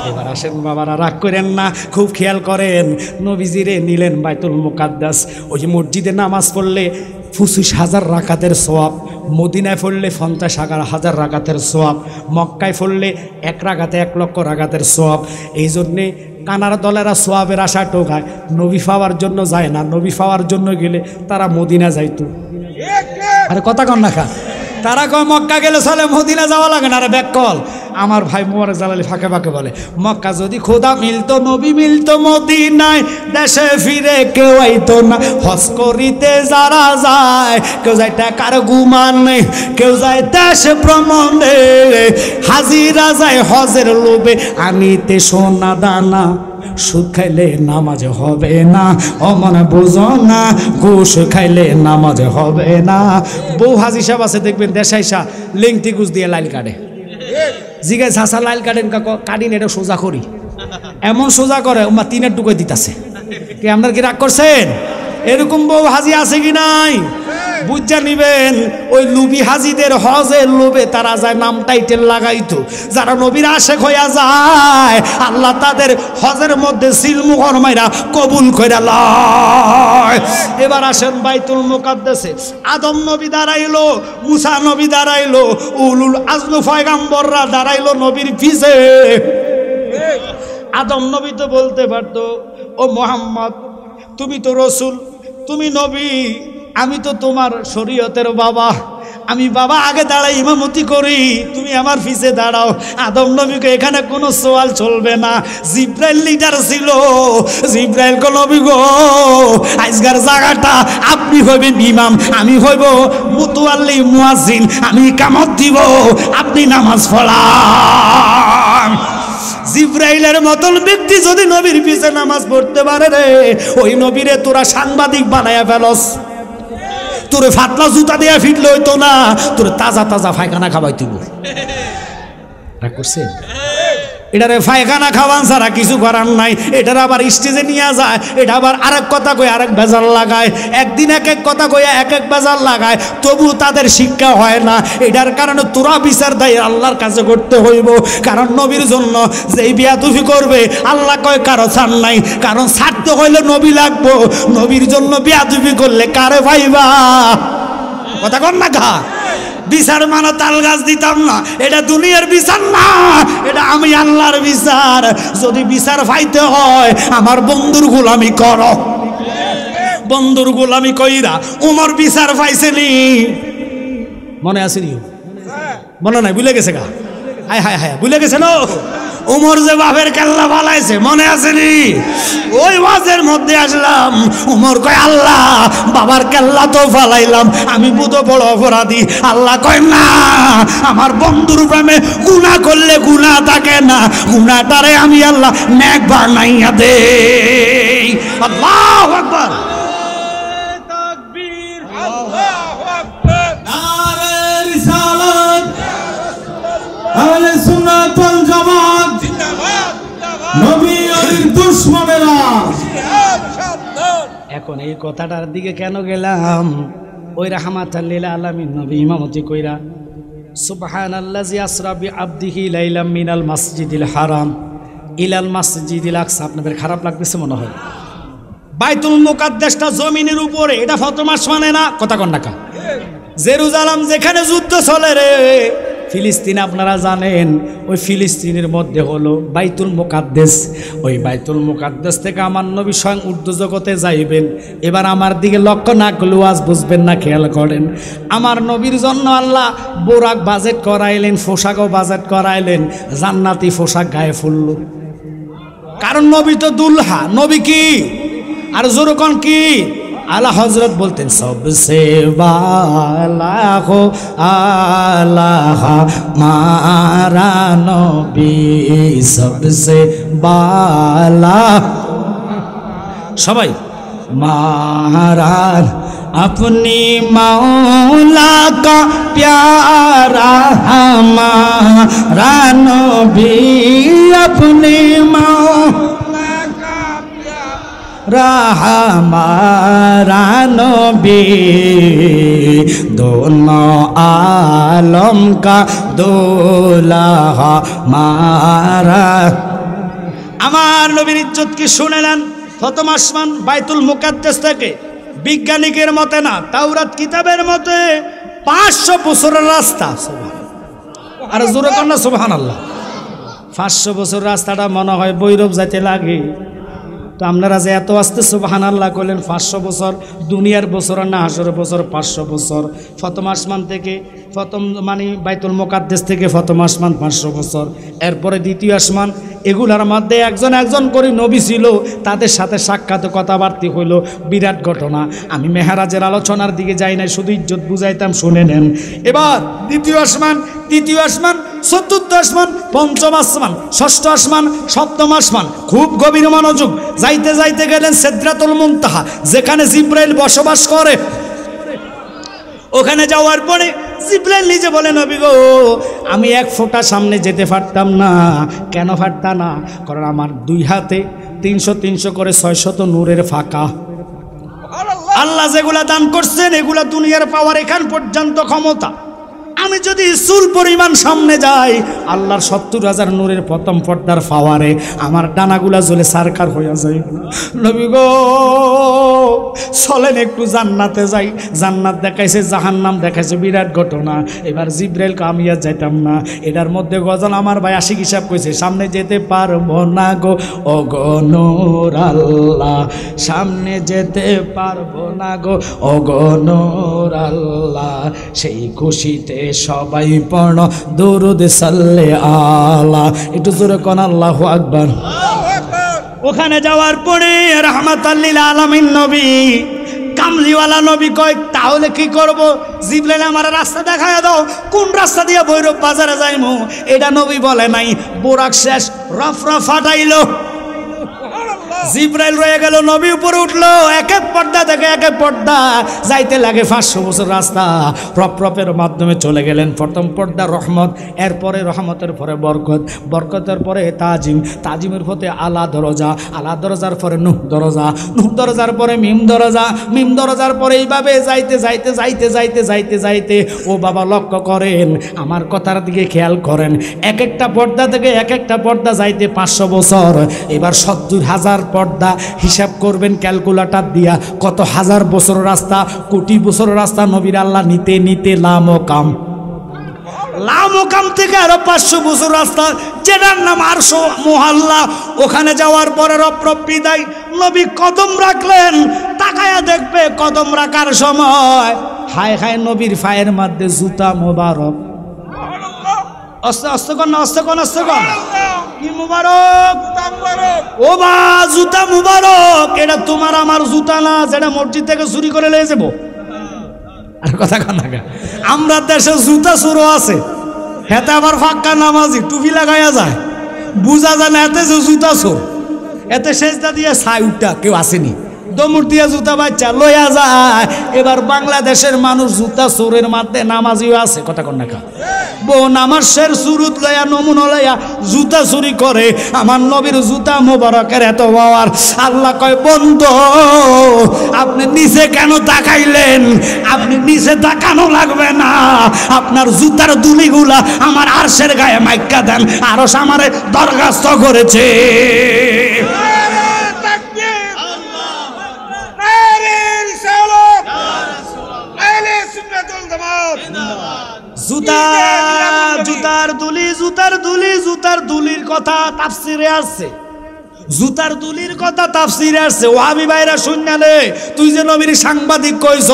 Speaker 1: এবার আসেন বাবারা, রাগ করেন না, খুব খেয়াল করেন। নবীজিরে নিলেন বাইতুল মুকাদ্দাস, ওই যে মসজিদে নামাজ পড়লে 25,000 রাকাতের সওয়াব, মদিনায় পড়লে 50,000 রাকাতের সওয়াব, মক্কায় পড়লে 1 রাকাতে 1 লক্ষ রাকাতের সওয়াব। এই জন্যে কানার দলেরা সোয়াবের আশা টোকায়, নবী পাওয়ার জন্য যায় না, নবী পাওয়ার জন্য গেলে তারা মদিনা যাইতো। আরে কথা কন না খা, তারা কয় মক্কা গেলে চলে মদিনা যাওয়া লাগে না। আরে ব্যাকল আমার ভাই মোবারক জালালি ফাঁকে ফাঁকে বলে মক্কা যদি খোদা মিলতো নবী মিলতো মদিনায়, দেশে ফিরে কেউ আইতো না। হজ করিতে যারা যায় কেউ যায় টাকার গুমান নেই, কেউ যায় দেশে ভ্রমণে, হাজিরা যায় হজের লোভে আনিতে সোনা দানা। সুদ খাইলে নামাজ হবে না, অমন বুঝো না, ঘুষ খাইলে নামাজ হবে না। বউ হাজি সাহেব আছে দেখবেন দেশাইসা লেংটি গুছ দিয়ে লাইল কাটে, জিগায় ঝাঁসা লাইল কাটেন কাকো, কাটিন এটা সোজা করি, এমন সোজা করে ওমা 3-এর টুকোয় দিতেছে। কি আপনার কি রাগ করছেন? এরকম বউ হাজি আছে কি নাই? বুঝা নিবেন ওই লুবি হাজিদের হজের লোভে তারা যায় নাম টাইটেল লাগাইতো, যারা নবীর আশেক হইয়া যায় আল্লাহ তাদের হজের মধ্যে সিলমুহর মাইরা কবুল কইরা লয়। এবার আসেন বাইতুল মুকাদ্দাসে, আদম নবী দাঁড়াইলো, মুসা নবী দাঁড়াইলো, উলুল আজম পয়গাম্বররা দাঁড়াইলো নবীর পিছে। আদম নবী তো বলতে পারতো, ও মোহাম্মদ তুমি তো রসুল, তুমি নবী, আমি তো তোমার শরীয়তের বাবা, আমি বাবা আগে দাঁড়াই ইমামতি করি, তুমি আমার পিছে দাঁড়াও। আদম নবীকে এখানে কোনো সওয়াল চলবে না। জিব্রাইল লিডার ছিল, জিব্রাইল কো নবী গো আজকের জায়গাটা আপনি হইবেন ইমাম, আমি হইব মুতাওয়াল্লি মুয়াজ্জিন, আমি ইকামত দিব, আপনি নামাজ পড়ান। জিব্রাইলের মতন ব্যক্তি যদি নবীর পিছে নামাজ পড়তে পারে রে, ওই নবীরে তোরা সাংবাদিক বানায়া ফেলস, তোরে ফাতলা জুতা দিয়া ফিটলে হইতো না, তোরে তাজা তাজা পায়খানা খাওয়াই দিব। রাগ করছেন? এটারে পায়খানা খাওয়ান ছাড়া কিছু করার নাই। এটার আবার স্টেজে নিয়ে যায়, এটা আবার আরেক কথা কই আরেক বেজাল লাগায়, একদিন এক এক কথা কইয়া এক এক বেজাল লাগায়, তবু তাদের শিক্ষা হয় না। এটার কারণে তোরা বিচার দেয় আল্লাহর কাছে করতে হইব। কারণ নবীর জন্য যেই বিয়াদুফি করবে আল্লাহ কয় কারো ছাড় নাই, কারণ ছাড়তে হইলে নবী লাগবো। নবীর জন্য বিয়াদুফি করলে কারে পাইবা? কথা কর না ঘা বিচার মানা তাল গাছ দিতাম না, এটা দুনিয়ার বিচার না, এটা আমি আল্লাহর বিচার। যদি বিচার পাইতে হয় আমার বন্ধুর গোলামি করো, বন্ধুর গোলামি কইরা উমর বিচার পাইছেনি, মনে আসেনি? মনে নাই? ভুলে গেছে গা? হায় হায় হায়, ভুলে গেছে না? উমর যে বাপের কেল্লা ফালাইছে মনে আসেনি? ওই ওয়াজের মধ্যে আসলাম, উমর কয় আল্লাহ বাবার কেল্লা তো ফালাইলাম, আমি বুঝো বড় অপরাধী। আল্লাহ কয় না, আমার বন্ধুর প্রেমে গুনাহ করলে গুনাহ থাকে না, গুনাহটারে আমি আল্লাহ নেক বানাইয়া দেই। আল্লাহু আকবার,
Speaker 3: তাকবীর, আল্লাহু আকবার, নারে রিসালাত, আহলে সুন্নাত ওয়াল জামাত জিন্দাবাদ, নবী আলীর দুশমনেরা।
Speaker 1: এখন এই কথাটার দিকে কেন গেলাম? ওই রাহমাতাল লিল আলামিন নবী ইমামতি কইরা সুবহানাল্লাযী আসরা বিআবদিহি লাইলাম মিনাল মাসজিদিল হারাম ইলাল মাসজিদিল আকসা। আপনাদের খারাপ লাগতেছে মনে হয়? বাইতুল মুকাদ্দাসটা জমিনের উপরে, এটা ফতম আসমানে না। কথা কন না কা? জেরুজালেম যেখানে যুদ্ধ চলে রে, ফিলিস্তিন আপনারা জানেন, ওই ফিলিস্তিনের মধ্যে হলো বাইতুল মুকাদ্দাস। ওই বাইতুল মুকাদ্দাস থেকে আমার নবী স্বয়ং উর্দু জগতে যাইবেন। এবার আমার দিকে লক্ষ্য না করলে আজ বুঝবেন না, খেয়াল করেন। আমার নবীর জন্য আল্লাহ বোরাক বাজেট করাইলেন, পোশাকও বাজেট করাইলেন, জান্নাতি পোশাক গায়ে ফুলল। কারণ নবী তো দুলহা, নবী কি আর জোরকন কি? আলা হজরত বলতেন সবসে বালা হো আল্লাহ মারা নবী, সবসে বালা, সবাই মারান अपनी मौला का प्यारा हमारा नबी, अपनी मौला का प्यारा हमारा नबी, दोनों आलम का दूल्हा हमारा। আমার নবীর ইজ্জত কি শুনেলেন? প্রথম আসমান বাইতুল মুকাদ্দাস থেকে বিজ্ঞানিকের মতে না, তাওরাত কিতাবের মতে 500 বছরের রাস্তা। আর জোরে কন্যা সুবহানাল্লাহ। 500 বছর রাস্তাটা মনে হয় বৈরব যাইতে লাগে। তো আপনারা যে এত আস্তে সুবহানাল্লাহ করলেন, 500 বছর দুনিয়ার বছর না হাসরের বছর? 500 বছর। প্রথম আসমান থেকে প্রথম মানে বাইতুল মুকাদ্দাস থেকে প্রথম আসমান 500 বছর, এরপরে দ্বিতীয় আসমান। এগুলার মধ্যে একজন একজন করে নবী ছিল, তাদের সাথে সাক্ষাৎ কথাবার্তা হইল, বিরাট ঘটনা। আমি মেহরাজের আলোচনার দিকে যাই নাই, শুধু ইজ্জত বুঝাইতাম, শুনে নেন। এবার দ্বিতীয় আসমান, তৃতীয় আসমান, চতুর্থ আসমান, পঞ্চম আসমান, ষষ্ঠ আসমান, সপ্তম আসমান। খুব গভীর মনোযোগ। যাইতে যাইতে গেলেন সিদরাতুল মুনতাহা, যেখানে জিবরাইল বসবাস করে। ওখানে যাওয়ার পরে জিবরাইল নিজে বলে, নবী গো আমি এক ফোঁটা সামনে যেতে পারতাম না। কেন পারতাম না? কারণ আমার দুই হাতে 300 300 করে 600 নূরের ফাঁকা। আল্লাহ যেগুলা দান করছেন এগুলা দুনিয়ার পাওয়ার এখান পর্যন্ত ক্ষমতা। আমি যদি চুল পরিমাণ সামনে যাই আল্লাহর 70,000 নূরের প্রথম পর্দার পাওয়ারে আমার ডানাগুলা জ্বলে সারকার হইয়া যায়। নবী গো চলেন একটু জান্নাতে যাই। জান্নাত দেখাইছে, জাহান্নাম দেখাইছে, বিরাট ঘটনা। এবার জিব্রাইলকে আমি আর যাইতাম না। এটার মধ্যে গজল আমার ভাই আশিক হিসাব কইছে, সামনে যেতে পারবো না গো ও গো নূর আল্লাহ, সামনে যেতে পারবো না গো ও গো নূর আল্লাহ। সেই খুশিতে সবাই পড় দরুদ সাল্লে আলা। একটু জোরে কোন আল্লাহু আকবার। ওখানে যাওয়ার পরে রাহমাতাল লিল আলামিন নবী কামলিওয়ালা নবী কয় তাহলে কি করব? জিবরাইল আমার রাস্তা দেখায় দাও, কোন রাস্তা দিয়ে ভৈরব বাজারে যাইমু? এটা নবী বলে নাই। বোরাক শেষ, রফরা ফাটাইলো, জিবরাইল রয়ে গেল, নবী উপরে উঠলো। এক এক পর্দা থেকে এক এক পর্দা যাইতে লাগে 500 বছর রাস্তা। রপরপের মাধ্যমে চলে গেলেন। প্রথম পর্দা রহমত, এরপরে রহমতের পরে বরকত, বরকতের পরে তাজিম, তাজিমের পরে আলা দরজা, আলা দরজার পরে নূহ দরজা, নূহ দরজার পরে মিম দরজা, মিম দরজার পরে এইভাবে যাইতে যাইতে যাইতে যাইতে যাইতে যাইতে ও বাবা লক্ষ্য করেন, আমার কথার দিকে খেয়াল করেন, এক একটা পর্দা থেকে এক একটা পর্দা যাইতে 500 বছর। এবার 70,000 পর্দা হিসাব করবেন ক্যালকুলেটর দিয়া, কত হাজার বছর রাস্তা, কোটি বছর রাস্তা নবীর আল্লাহ নিতে নিতে লামকাম, লামকাম থেকে আরো 500 বছর রাস্তা, যেটার নাম আরশ মুহাল্লা। ওখানে যাওয়ার পরে রপ বিদায়, নবী কদম রাখলেন। তাকায়া দেখবে কদম রাখার সময় হায় হায় নবীর পায়ের মধ্যে জুতা মোবারক। আস্তে আস্তে কর না, আস্তে কর, আস্তে কর। কি মুবারক? ও বা জুতা মুবারক। এটা তোমার আমার জুতা না, যেটা মসজিদ থেকে চুরি করে লয়ে যাবো। আর কথা কন না, আমরা দেশে জুতা চুরো আছে, হেতে আবার ফাক্কা নামাজি টুপি লাগাইয়া যায়, বুঝা যায় না এতে যে জুতা চোর। এতে সেজদা দিয়ে ছাই উঠা কেউ আসেনি, দমুর দিয়া জুতা বাচ্চা লইয়া যায়। এবার বাংলাদেশের মানুষ জুতা চোরের মধ্যে নামাজিও আছে। কথা কন না, বোন আমার শের সুরুত লইয়া নমুনা লইয়া জুতা চুরি করে। আমার নবীর জুতা মোবারকের এত পাওয়ার। আল্লাহ কয় বন্ধু আপনি নিচে কেন তাকাইলেন? আপনি নিচে তাকানো লাগবে না, আপনার জুতার দুলিগুলা আমার আরশের গায়ে মাইক্কা দেন, আরশ আমারে দরখাস্ত করেছে। জুতার দুলি, জুতার দুলি, জুতার দুলির কথা তাফসিরে আছে, জুতার দুলির কথা তাফসিরে আছে। ওয়াহাবি ভাইরা শুননালে, তুই যে নবীর সাংবাদিক কইছ,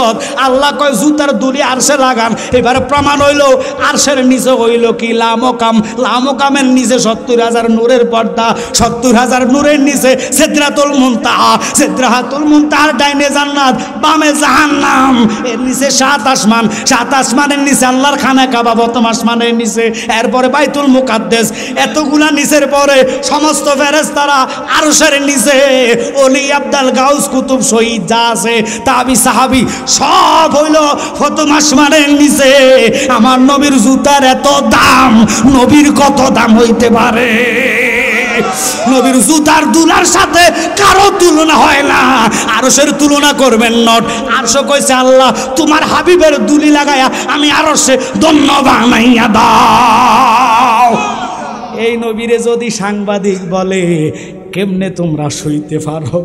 Speaker 1: আল্লাহ কয় জুতার দুলি আরশে লাগান। এবারে প্রমাণ হইল আরশের নিচে হইল কি লামকাম, লামকামের নিচে 70,000 নূরের পর্দা, 70,000 নূরের নিচে সিদরাতুল মুনতাহা, সিদরাতুল মুনতাহার ডাইনে জান্নাত, বামে জাহান্নাম, এর নিচে 7 আসমান, 7 আসমানের নিচে আল্লাহর খানা কাবা, প্রথম আসমানের নিচে, এরপরে বাইতুল মুকাদ্দাস। এতগুলা নিচের পরে সমস্ত ফেরেশতারা আরশের নিচে, ওলি আব্দাল গাউস কুতুব শহীদ যা আছে তাবি সাহাবি সব হইল প্রথম আসমানের নিচে। আমার নবীর জুতার এত দাম, নবীর কত দাম হইতে পারে? নবীর জুতার দুলার সাথে কারো তুলনা হয় না। আরশের তুলনা করবেন নট। আরশ কইছে আল্লাহ তোমার হাবিবের দুলি লাগায়া আমি আরশে ধন্য বানাইয়া দাও। এই নবীরে যদি সাংবাদিক বলে কেমনে তোমরা সইতে পারো?